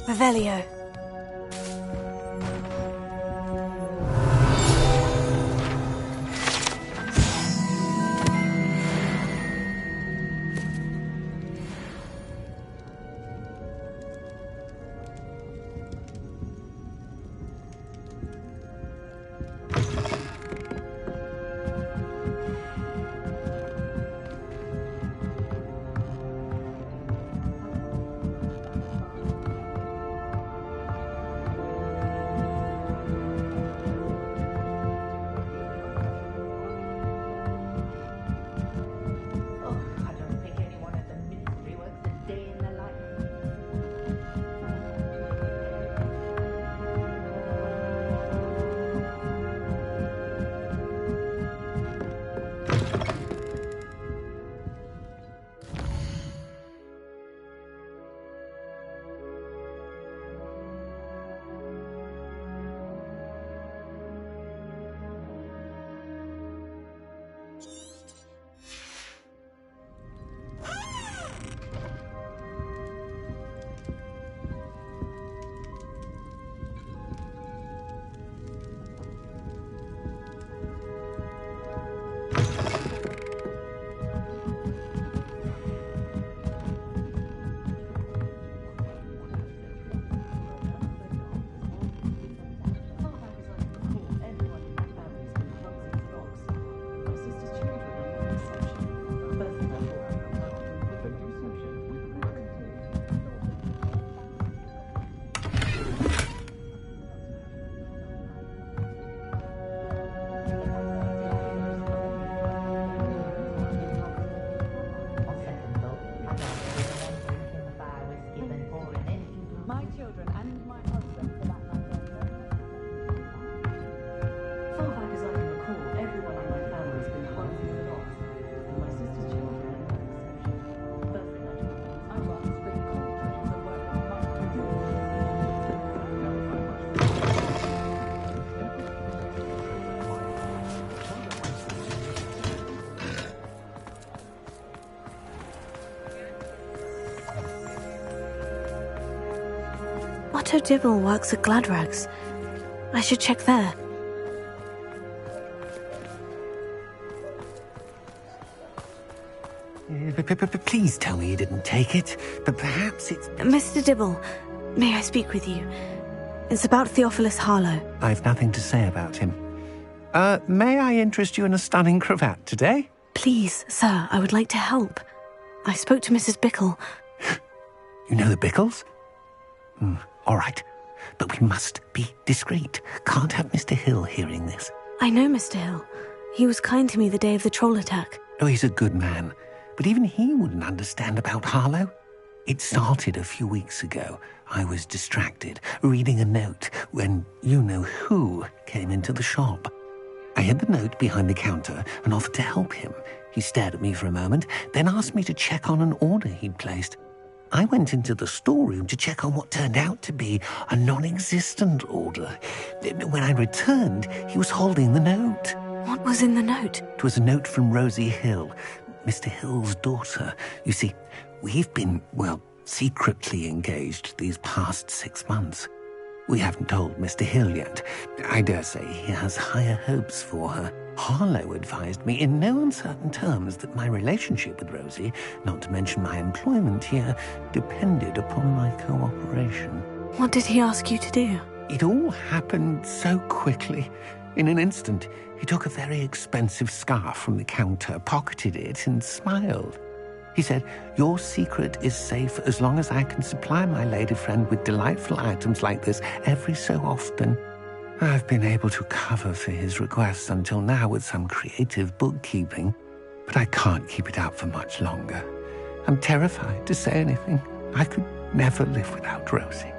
[SPEAKER 2] Revelio. Otto Dibble works at Gladrags. I should check there.
[SPEAKER 1] Please tell me you didn't take it. But perhaps it's...
[SPEAKER 2] Mr. Dibble, may I speak with you? It's about Theophilus Harlow.
[SPEAKER 1] I've nothing to say about him. May I interest you in a stunning cravat today?
[SPEAKER 2] Please, sir, I would like to help. I spoke to Mrs. Bickle.
[SPEAKER 1] You know the Bickles? All right. But we must be discreet. Can't have Mr. Hill hearing this.
[SPEAKER 2] I know Mr. Hill. He was kind to me the day of the troll attack.
[SPEAKER 1] Oh, he's a good man. But even he wouldn't understand about Harlow. It started a few weeks ago. I was distracted, reading a note, when you-know-who came into the shop. I hid the note behind the counter and offered to help him. He stared at me for a moment, then asked me to check on an order he'd placed. I went into the storeroom to check on what turned out to be a non-existent order. When I returned, he was holding the note.
[SPEAKER 2] What was in the note?
[SPEAKER 1] It was a note from Rosie Hill, Mr. Hill's daughter. You see, we've been, well, secretly engaged these past 6 months. We haven't told Mr. Hill yet. I dare say he has higher hopes for her. Harlow advised me in no uncertain terms that my relationship with Rosie, not to mention my employment here, depended upon my cooperation.
[SPEAKER 2] What did he ask you to do?
[SPEAKER 1] It all happened so quickly. In an instant, he took a very expensive scarf from the counter, pocketed it, and smiled. He said, "Your secret is safe as long as I can supply my lady friend with delightful items like this every so often." I've been able to cover for his requests until now with some creative bookkeeping, but I can't keep it up for much longer. I'm terrified to say anything. I could never live without Rosie.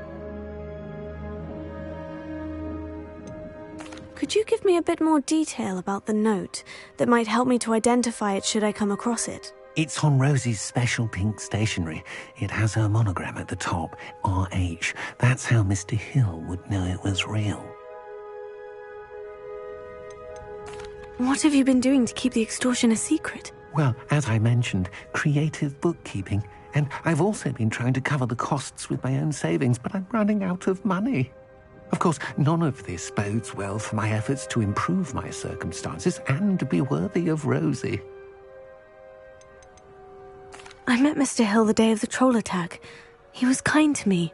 [SPEAKER 2] Could you give me a bit more detail about the note that might help me to identify it should I come across it?
[SPEAKER 1] It's on Rosie's special pink stationery. It has her monogram at the top, RH. That's how Mr. Hill would know it was real.
[SPEAKER 2] What have you been doing to keep the extortion a secret?
[SPEAKER 1] Well, as I mentioned, creative bookkeeping. And I've also been trying to cover the costs with my own savings, but I'm running out of money. Of course, none of this bodes well for my efforts to improve my circumstances and be worthy of Rosie.
[SPEAKER 2] I met Mr. Hill the day of the troll attack. He was kind to me.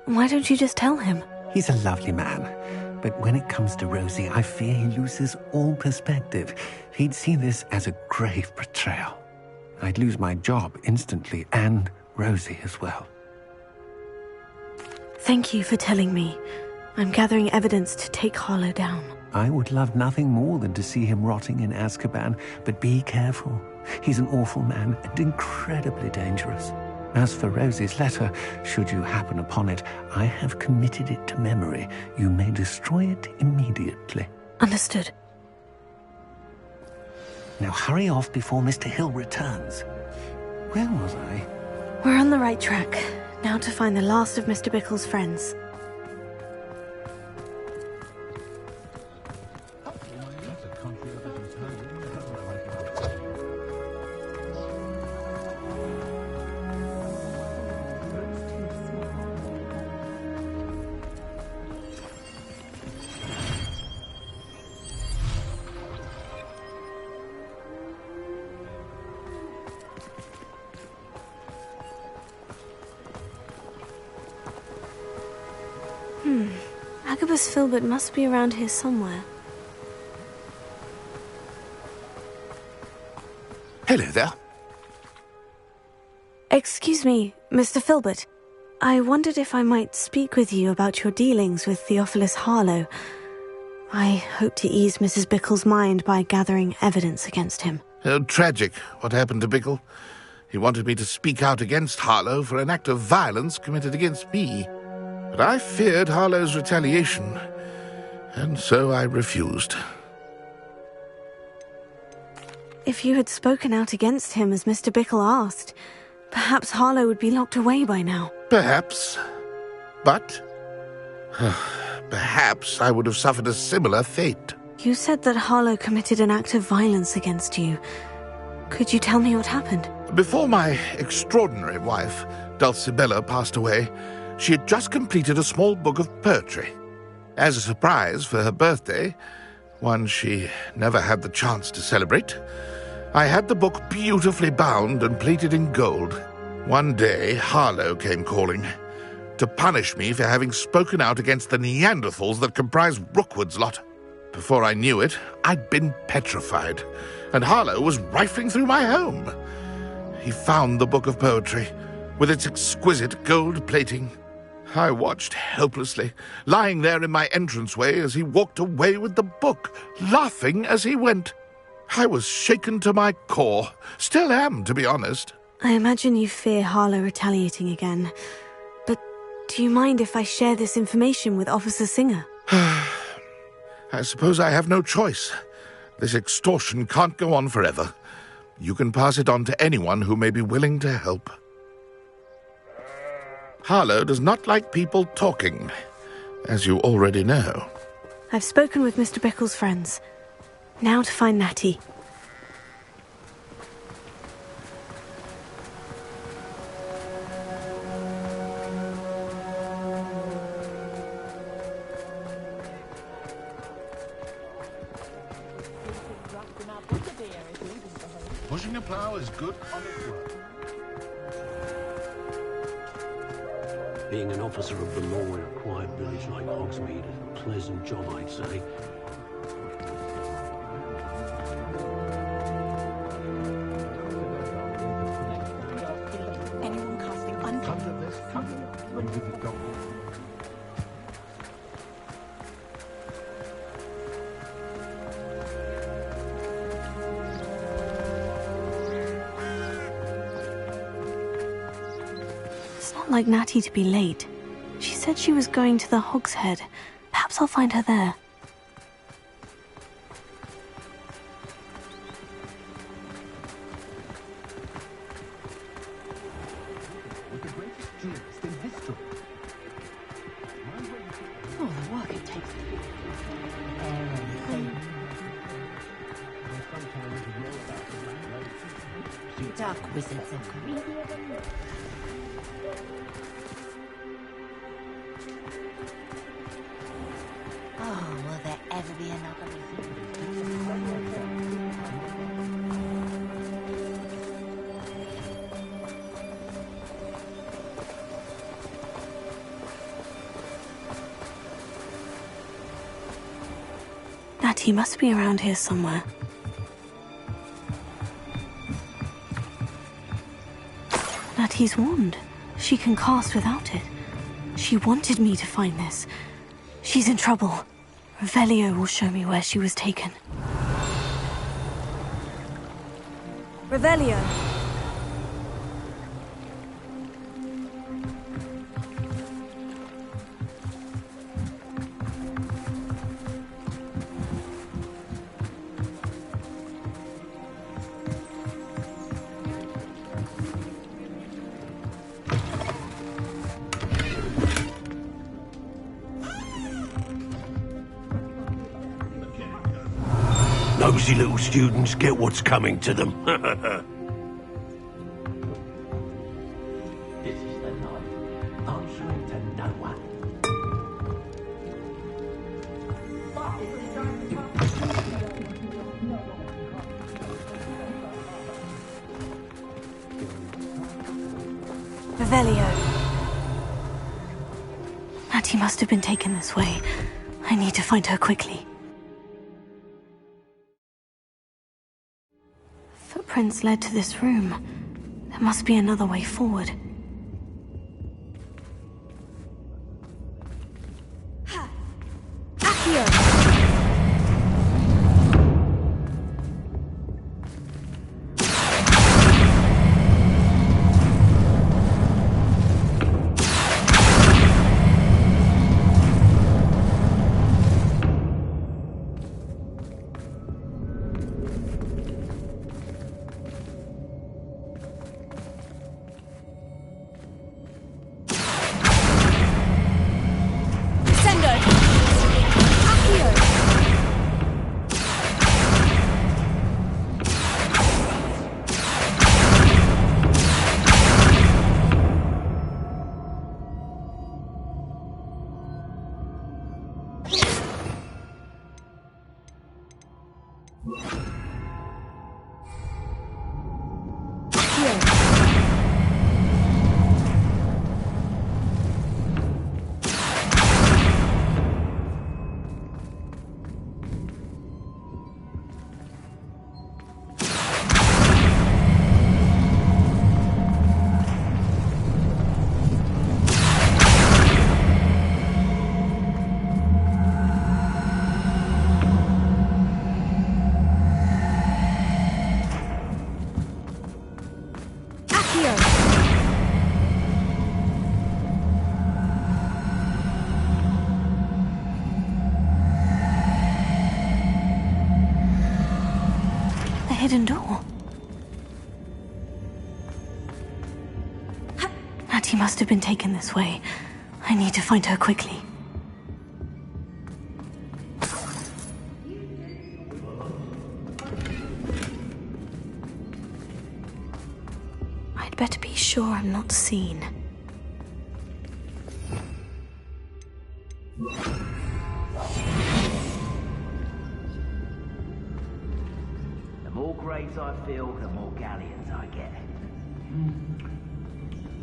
[SPEAKER 2] Why don't you just tell him?
[SPEAKER 1] He's a lovely man. But when it comes to Rosie, I fear he loses all perspective. He'd see this as a grave betrayal. I'd lose my job instantly, and Rosie as well.
[SPEAKER 2] Thank you for telling me. I'm gathering evidence to take Harlow down.
[SPEAKER 1] I would love nothing more than to see him rotting in Azkaban, but be careful. He's an awful man and incredibly dangerous. As for Rosie's letter, should you happen upon it, I have committed it to memory. You may destroy it immediately.
[SPEAKER 2] Understood.
[SPEAKER 1] Now hurry off before Mr. Hill returns. Where was I?
[SPEAKER 2] We're on the right track. Now to find the last of Mr. Bickle's friends. Agabus Filbert must be around here somewhere.
[SPEAKER 3] Hello there.
[SPEAKER 2] Excuse me, Mr. Filbert. I wondered if I might speak with you about your dealings with Theophilus Harlow. I hope to ease Mrs. Bickle's mind by gathering evidence against him.
[SPEAKER 3] Oh, tragic what happened to Bickle. He wanted me to speak out against Harlow for an act of violence committed against me. But I feared Harlow's retaliation, and so I refused.
[SPEAKER 2] If you had spoken out against him as Mr. Bickle asked, perhaps Harlow would be locked away by now.
[SPEAKER 3] Perhaps. But perhaps I would have suffered a similar fate.
[SPEAKER 2] You said that Harlow committed an act of violence against you. Could you tell me what happened?
[SPEAKER 3] Before my extraordinary wife, Dulcibella, passed away, she had just completed a small book of poetry. As a surprise for her birthday, one she never had the chance to celebrate, I had the book beautifully bound and plated in gold. One day, Harlow came calling to punish me for having spoken out against the Neanderthals that comprise Rookwood's lot. Before I knew it, I'd been petrified, and Harlow was rifling through my home. He found the book of poetry, with its exquisite gold plating. I watched helplessly, lying there in my entranceway as he walked away with the book, laughing as he went. I was shaken to my core. Still am, to be honest.
[SPEAKER 2] I imagine you fear Harlow retaliating again. But do you mind if I share this information with Officer Singer?
[SPEAKER 3] I suppose I have no choice. This extortion can't go on forever. You can pass it on to anyone who may be willing to help. Harlow does not like people talking, as you already know.
[SPEAKER 2] I've spoken with Mr. Bickle's friends. Now to find Natty.
[SPEAKER 3] Pushing a plough is good honest work.
[SPEAKER 1] Being an officer of the law in a quiet village like Hogsmeade is a pleasant job, I'd say.
[SPEAKER 8] Anyone casting under
[SPEAKER 3] this, when you go.
[SPEAKER 2] Like Natty to be late. She said she was going to the Hog's Head. Perhaps I'll find her there.
[SPEAKER 6] Oh, the work it takes. Dark wizards are greedier than you. Oh, will there ever be another
[SPEAKER 2] Natty must be around here somewhere. Natty's wand. She can cast without it. She wanted me to find this. She's in trouble. Revelio will show me where she was taken.
[SPEAKER 6] Revelio.
[SPEAKER 1] Nosy little students get what's coming to them. This is the night, answering to no one.
[SPEAKER 2] Revelio. Natty must have been taken this way. I need to find her quickly. Footprints led to this room. There must be another way forward.
[SPEAKER 6] Accio!
[SPEAKER 2] Hidden door. Natty Natty must have been taken this way. I need to find her quickly. I'd better be sure I'm not seen.
[SPEAKER 14] The more graves I fill, the more galleons I get.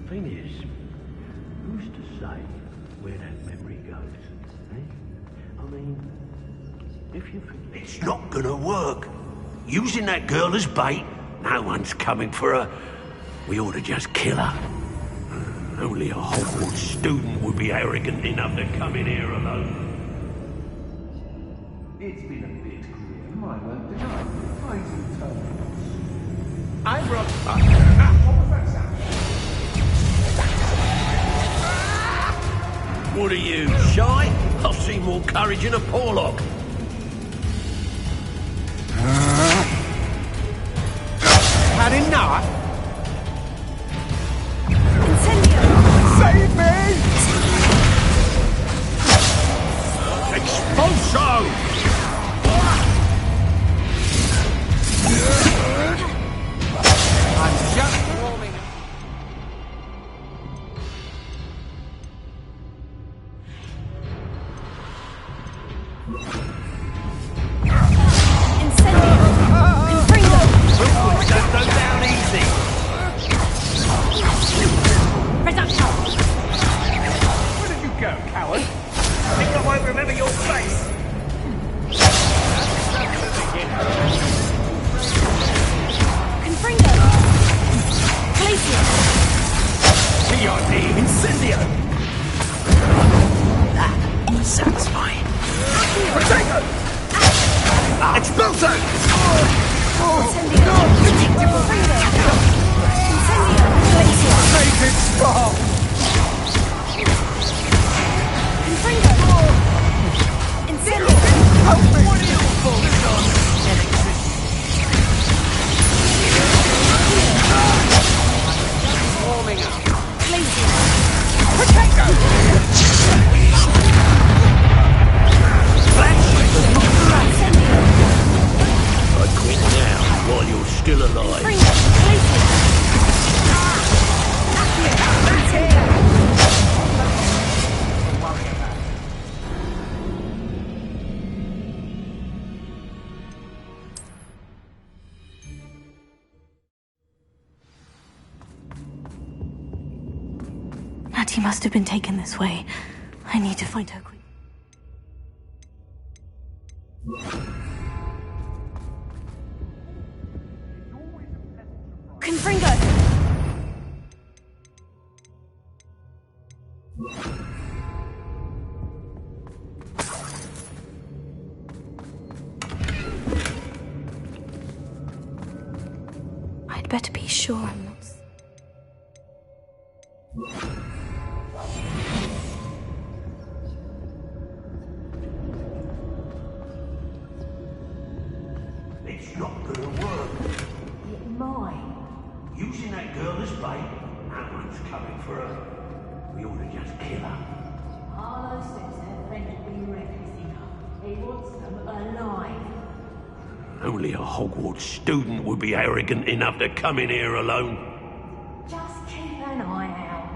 [SPEAKER 15] Thing is, who's to say where that memory goes? Eh? I mean, if you forget... It's not gonna work. Using that girl as bait, no one's coming for her. We ought to just kill her. Only a Hogwarts student would be arrogant enough to come in here alone.
[SPEAKER 7] It's been a bit grim, I won't deny. Fighting turbulence.
[SPEAKER 5] I brought...
[SPEAKER 7] What was that sound?
[SPEAKER 15] What are you, shy? I've seen more courage in a Porlock.
[SPEAKER 5] Had enough?
[SPEAKER 7] Save me!
[SPEAKER 15] Expulso!
[SPEAKER 5] I'm just warming up.
[SPEAKER 15] Don't go down easy.
[SPEAKER 7] Where did you go, coward? I think I won't remember your face.
[SPEAKER 12] Confringo! Glacier!
[SPEAKER 15] TRD Incendio! That was satisfying.
[SPEAKER 7] Potato!
[SPEAKER 15] Expulso!
[SPEAKER 12] Incendio! Confringo! Incendio! Glacier!
[SPEAKER 7] Make it stop!
[SPEAKER 12] Confringo! Incendio!
[SPEAKER 7] Help me!
[SPEAKER 15] What are you for?
[SPEAKER 5] Warming up.
[SPEAKER 12] Glacier!
[SPEAKER 7] Potato!
[SPEAKER 15] I quit now while you're still alive.
[SPEAKER 12] Confringo! Glacier! Incendio!
[SPEAKER 2] Natty must have been taken this way. I need to find her quickly.
[SPEAKER 12] Confringo!
[SPEAKER 2] I'd better be sure I'm not...
[SPEAKER 15] It's not gonna work.
[SPEAKER 6] It might.
[SPEAKER 15] Using that girl as bait, no one's coming for her. We ought to just kill her.
[SPEAKER 6] Harlow says her friend will be reckless enough. He wants them alive.
[SPEAKER 15] Only a Hogwarts student would be arrogant enough to come in here alone.
[SPEAKER 6] Just keep an eye out.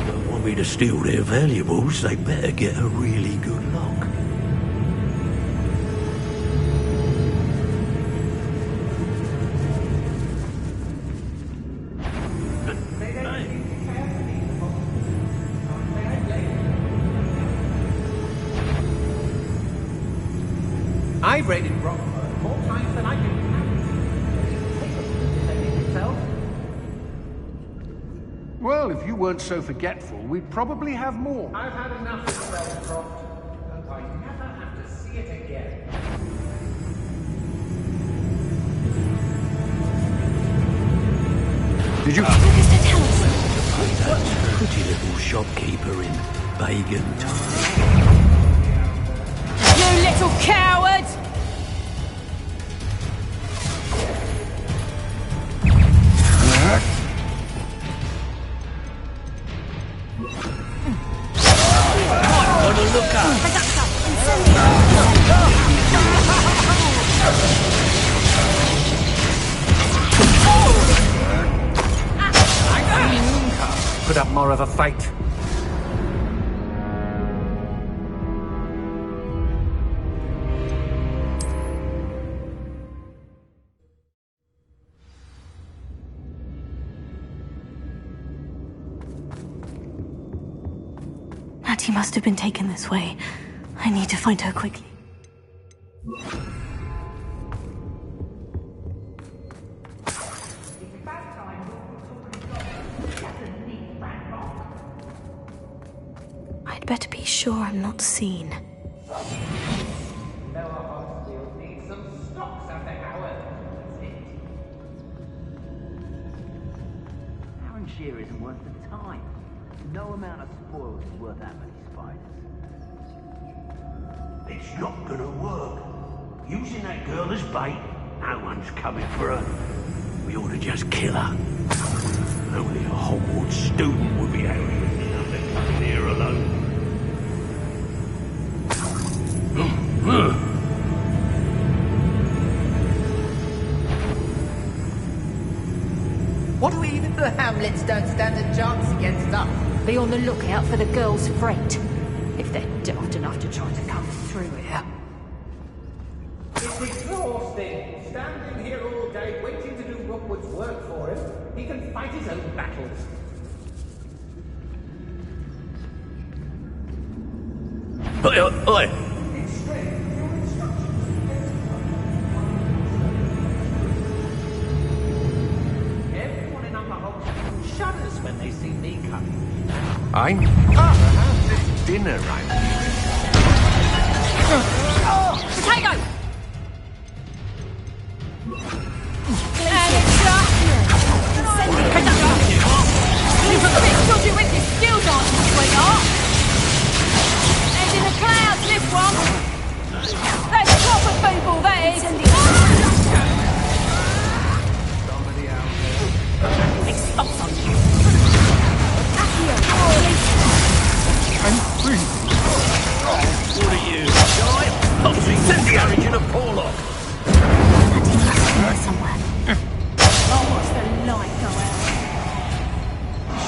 [SPEAKER 15] Don't want me to steal their valuables, they better get a really good lock.
[SPEAKER 5] I've raided Rockford more times than I can count.
[SPEAKER 7] Well, if you weren't so forgetful, we'd probably have more.
[SPEAKER 5] I've had enough of Spellcroft, and I never have to see it again.
[SPEAKER 7] Did you...
[SPEAKER 15] That pretty little shopkeeper in pagan time.
[SPEAKER 6] You little coward!
[SPEAKER 15] Gonna look up.
[SPEAKER 5] Put up more of a fight.
[SPEAKER 2] Mattie must have been taken this way. I need to find her quickly. I'd better be sure I'm not seen.
[SPEAKER 14] Sheer isn't worth the time. No amount of spoils is worth that many spiders.
[SPEAKER 15] It's not gonna work. Using that girl as bait, no one's coming for her. We ought to just kill her. Only a Hogwarts student would be arrogant enough to come in here alone.
[SPEAKER 16] What do we even the Hamlets don't stand a chance against us?
[SPEAKER 6] Be on the lookout for the girl's friend. If they're daft enough to try to come through here.
[SPEAKER 5] It's exhausting. Standing here all day waiting to do Rookwood's work for him. He can fight his own battles.
[SPEAKER 15] Oi, oi!
[SPEAKER 5] Everyone in Upper Hogsmeade shudders when they see me coming.
[SPEAKER 7] I'm...
[SPEAKER 5] Perhaps
[SPEAKER 7] it's dinner right here.
[SPEAKER 6] Potato! Dodgy with your skills, aren't you, sweetheart? And in the clouds, this one. That's proper people, that is.
[SPEAKER 5] Somebody out
[SPEAKER 6] Big spots on you.
[SPEAKER 7] I'm free.
[SPEAKER 15] What are you, guy? I'll see the origin of Porlock.
[SPEAKER 2] Somewhere.
[SPEAKER 6] Oh, what's the light go out?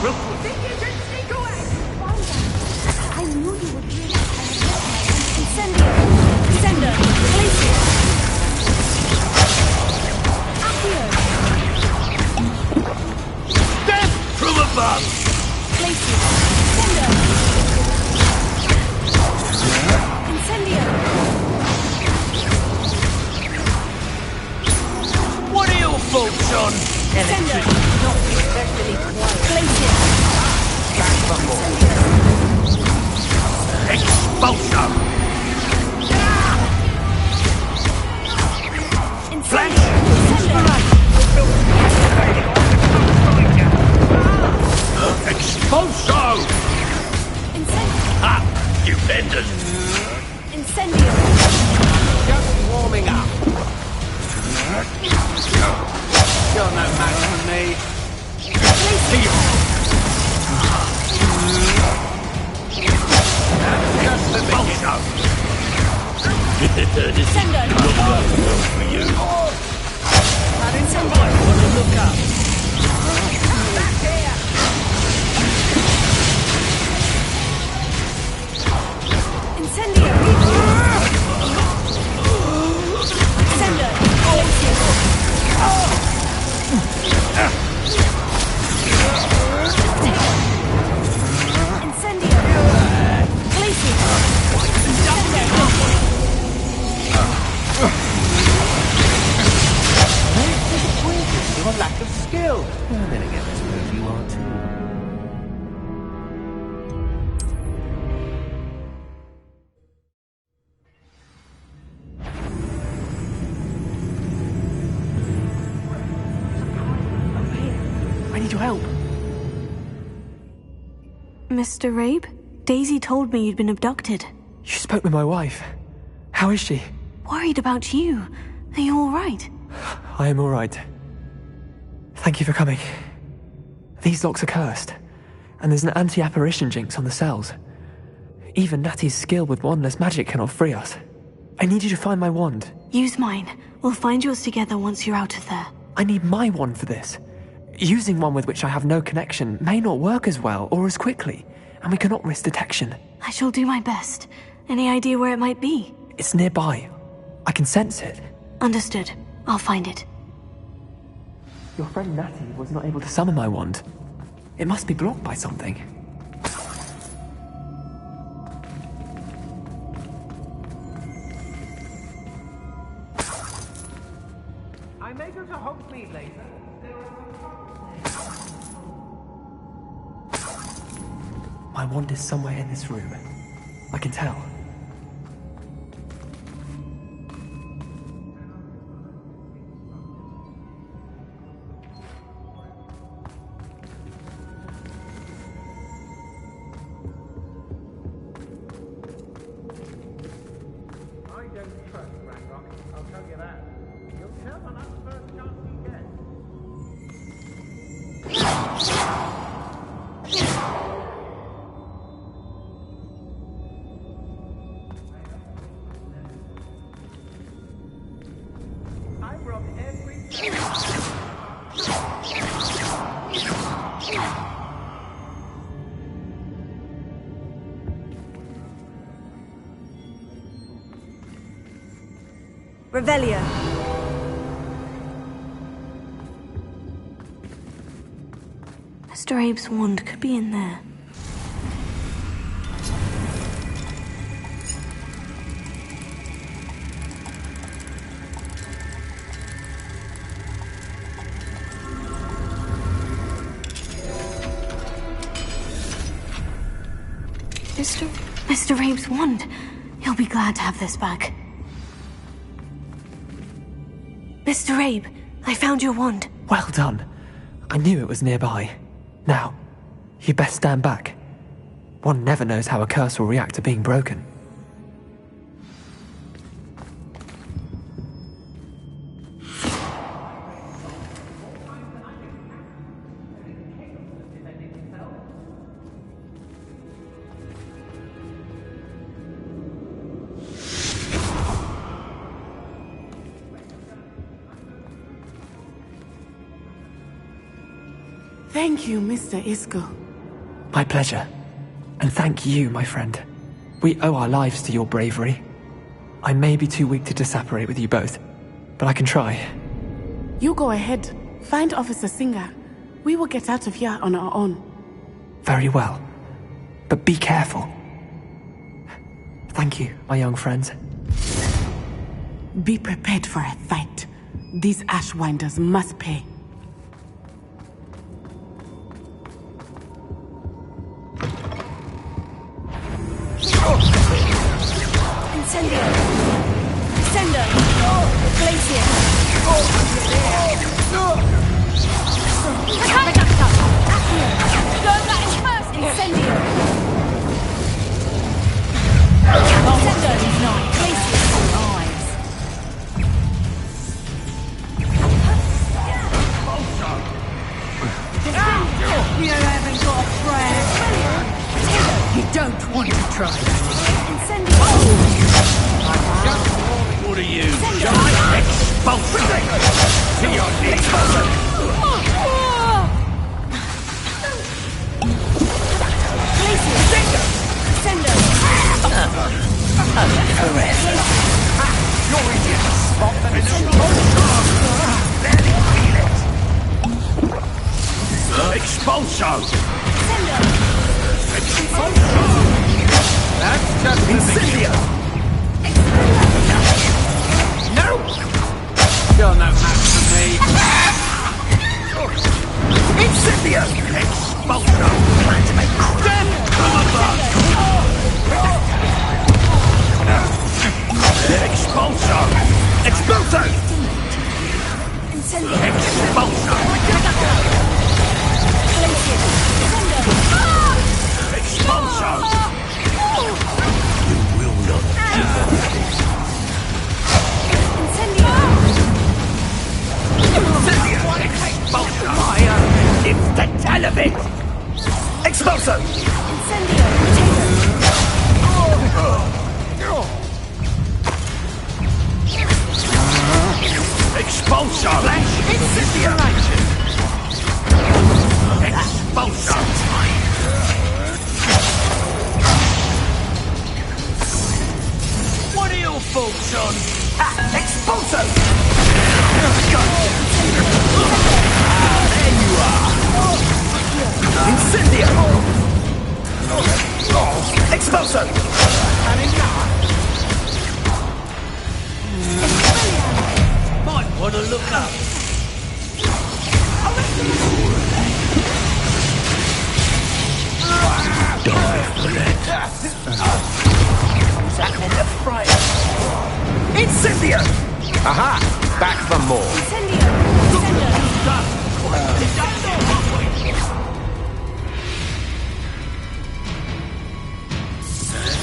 [SPEAKER 15] Rookwood.
[SPEAKER 6] Think you can sneak away?
[SPEAKER 12] I knew you would do that. Sender, Glacier.
[SPEAKER 15] Death from above.
[SPEAKER 12] Glacier. Incendio.
[SPEAKER 15] What are your thoughts on electricity?
[SPEAKER 6] Not especially quiet.
[SPEAKER 12] Glacier.
[SPEAKER 15] Back for more. Expulsion. Flash. Expulso. Ah, you benders.
[SPEAKER 12] Incendio.
[SPEAKER 5] Just warming up. You're no match for me. That's just the beginning.
[SPEAKER 15] This is not going well for you.
[SPEAKER 6] Somebody want to look up.
[SPEAKER 16] Back here!
[SPEAKER 12] Incendio. Sender. Incendio. Glacier.
[SPEAKER 5] Your lack of skill. And then again, I suppose you are too.
[SPEAKER 10] I need your help.
[SPEAKER 2] Mr. Rabe? Daisy told me you'd been abducted.
[SPEAKER 17] You spoke with my wife. How is she?
[SPEAKER 2] Worried about you. Are you all right?
[SPEAKER 17] I am all right. Thank you for coming. These locks are cursed, and there's an anti-apparition jinx on the cells. Even Natty's skill with wandless magic cannot free us. I need you to find my wand.
[SPEAKER 2] Use mine. We'll find yours together once you're out of there.
[SPEAKER 17] I need my wand for this. Using one with which I have no connection may not work as well or as quickly, and we cannot risk detection.
[SPEAKER 2] I shall do my best. Any idea where it might be?
[SPEAKER 17] It's nearby. I can sense it.
[SPEAKER 2] Understood. I'll find it.
[SPEAKER 17] Your friend Natty was not able to summon my wand. It must be blocked by something.
[SPEAKER 5] I may go to Hogsmeade later.
[SPEAKER 17] My wand is somewhere in this room. I can tell.
[SPEAKER 8] Revelio.
[SPEAKER 2] Mr. Abe's wand could be in there. Mr. Abe's wand. He'll be glad to have this back. Mr. Abe, I found your wand.
[SPEAKER 17] Well done. I knew it was nearby. Now, you best stand back. One never knows how a curse will react to being broken.
[SPEAKER 10] Thank you, Mr. Isco.
[SPEAKER 17] My pleasure. And thank you, my friend. We owe our lives to your bravery. I may be too weak to disapparate with you both, but I can try.
[SPEAKER 10] You go ahead. Find Officer Singer. We will get out of here on our own.
[SPEAKER 17] Very well. But be careful. Thank you, my young friends.
[SPEAKER 10] Be prepared for a fight. These Ashwinders must pay.
[SPEAKER 8] Incendio! Sender! Glacier!
[SPEAKER 6] Go back first!
[SPEAKER 8] Incendio!
[SPEAKER 6] Sender is not.
[SPEAKER 8] Glacier!
[SPEAKER 6] Eyes.
[SPEAKER 16] You haven't got a prayer. You don't want to try that.
[SPEAKER 15] What are you? Giant expulsion! To your knees!
[SPEAKER 16] You're idiot! Spot them in the
[SPEAKER 15] Expulso!
[SPEAKER 16] That's just Incendio! No! You're no match for me! Incendio!
[SPEAKER 15] Expulso!
[SPEAKER 16] Death from above!
[SPEAKER 15] Expulso! Expulso!
[SPEAKER 8] Incendio!
[SPEAKER 15] Expulso! Expulso! You will not survive this.
[SPEAKER 6] Expulso! It's the tell of it! Expulso! Expulso! Incineration! Expulso! What are your thoughts on... Expulso! There you are! Incendio! Expulso! Might want to look up.
[SPEAKER 15] Die for that.
[SPEAKER 6] That meant a fright. Incendio!
[SPEAKER 18] Aha! Back for more.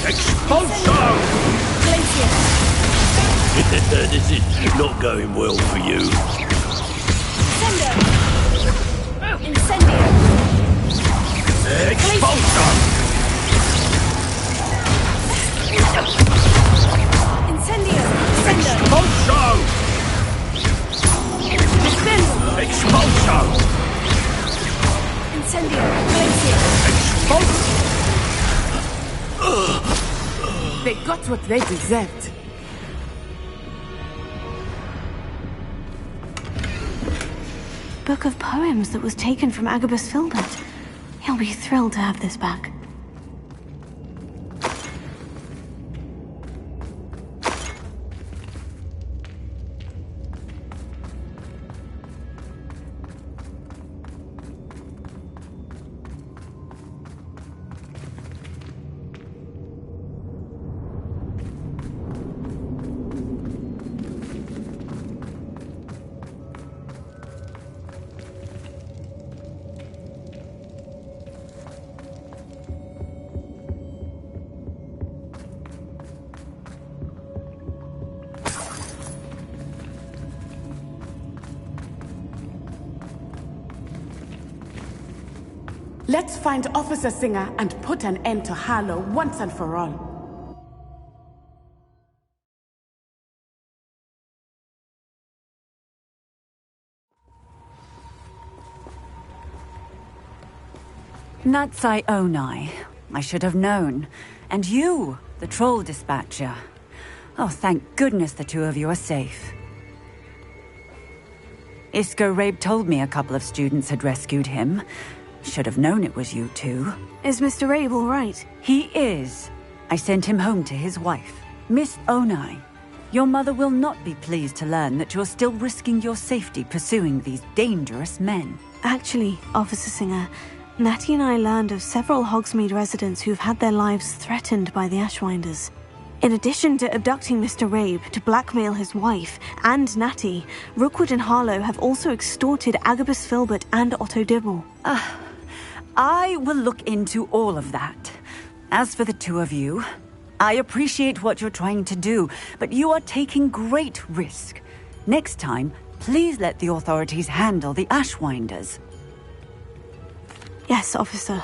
[SPEAKER 15] Expulso! This is not going well for you. Expulso! Expulso! Expulso!
[SPEAKER 10] They got what they deserved.
[SPEAKER 2] Book of poems that was taken from Agabus Filbert. He'll be thrilled to have this back.
[SPEAKER 10] Let's find Officer Singer and put an end to Harlow once and for all.
[SPEAKER 19] Natsai Onai. I should have known. And you, the troll dispatcher. Oh, thank goodness the two of you are safe. Isco Rabe told me a couple of students had rescued him. Should have known it was you two.
[SPEAKER 2] Is Mr. Rabe all right?
[SPEAKER 19] He is. I sent him home to his wife. Miss Onai, your mother will not be pleased to learn that you're still risking your safety pursuing these dangerous men.
[SPEAKER 2] Actually, Officer Singer, Natty and I learned of several Hogsmeade residents who've had their lives threatened by the Ashwinders. In addition to abducting Mr. Rabe to blackmail his wife and Natty, Rookwood and Harlow have also extorted Agabus Filbert and Otto Dibble.
[SPEAKER 19] I will look into all of that. As for the two of you, I appreciate what you're trying to do, but you are taking great risk. Next time, please let the authorities handle the Ashwinders.
[SPEAKER 2] Yes, officer.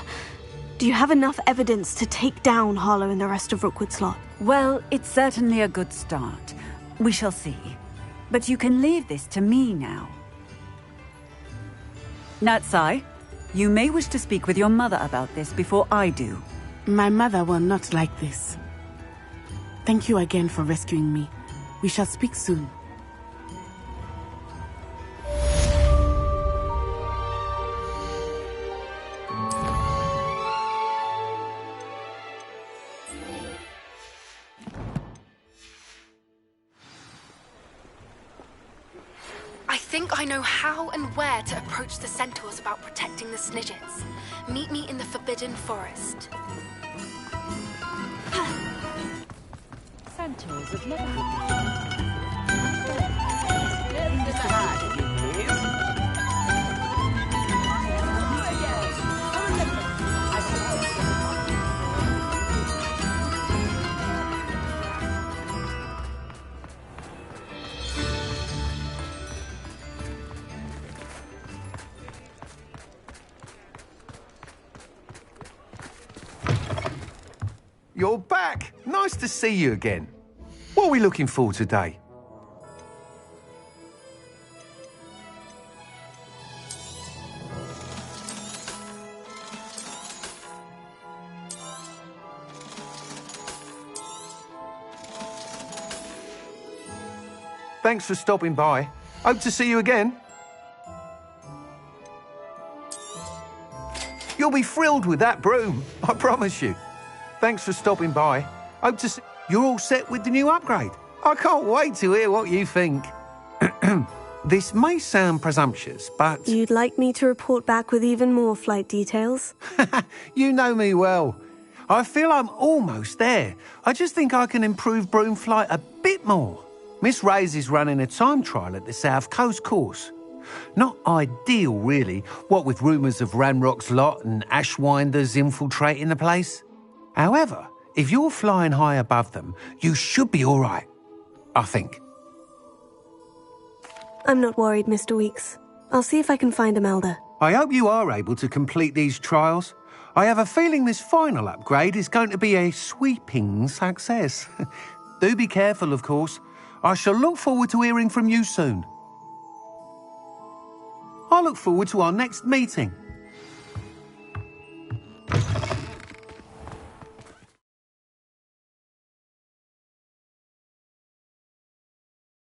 [SPEAKER 2] Do you have enough evidence to take down Harlow and the rest of Rookwood's lot?
[SPEAKER 19] Well, it's certainly a good start. We shall see. But you can leave this to me now. Natsai, you may wish to speak with your mother about this before I do.
[SPEAKER 10] My mother will not like this. Thank you again for rescuing me. We shall speak soon.
[SPEAKER 12] I think I know how and where to approach the centaurs about protecting the Snidgets. Meet me in the Forbidden Forest.
[SPEAKER 6] Centaurs have never had.
[SPEAKER 7] you're back. Nice to see you again. What are we looking for today? Thanks for stopping by. Hope to see you again. You'll be thrilled with that broom, I promise you. Thanks for stopping by. Hope to see... You're all set with the new upgrade. I can't wait to hear what you think. This may sound presumptuous, but...
[SPEAKER 2] You'd like me to report back with even more flight details?
[SPEAKER 7] You know me well. I feel I'm almost there. I just think I can improve broom flight a bit more. Miss Ray's is running a time trial at the South Coast course. Not ideal, really, what with rumours of Ranrock's lot and Ashwinders infiltrating the place. However, if you're flying high above them, you should be all right, I think.
[SPEAKER 2] I'm not worried, Mr. Weeks. I'll see if I can find Imelda.
[SPEAKER 7] I hope you are able to complete these trials. I have a feeling this final upgrade is going to be a sweeping success. Do be careful, of course. I shall look forward to hearing from you soon. I look forward to our next meeting.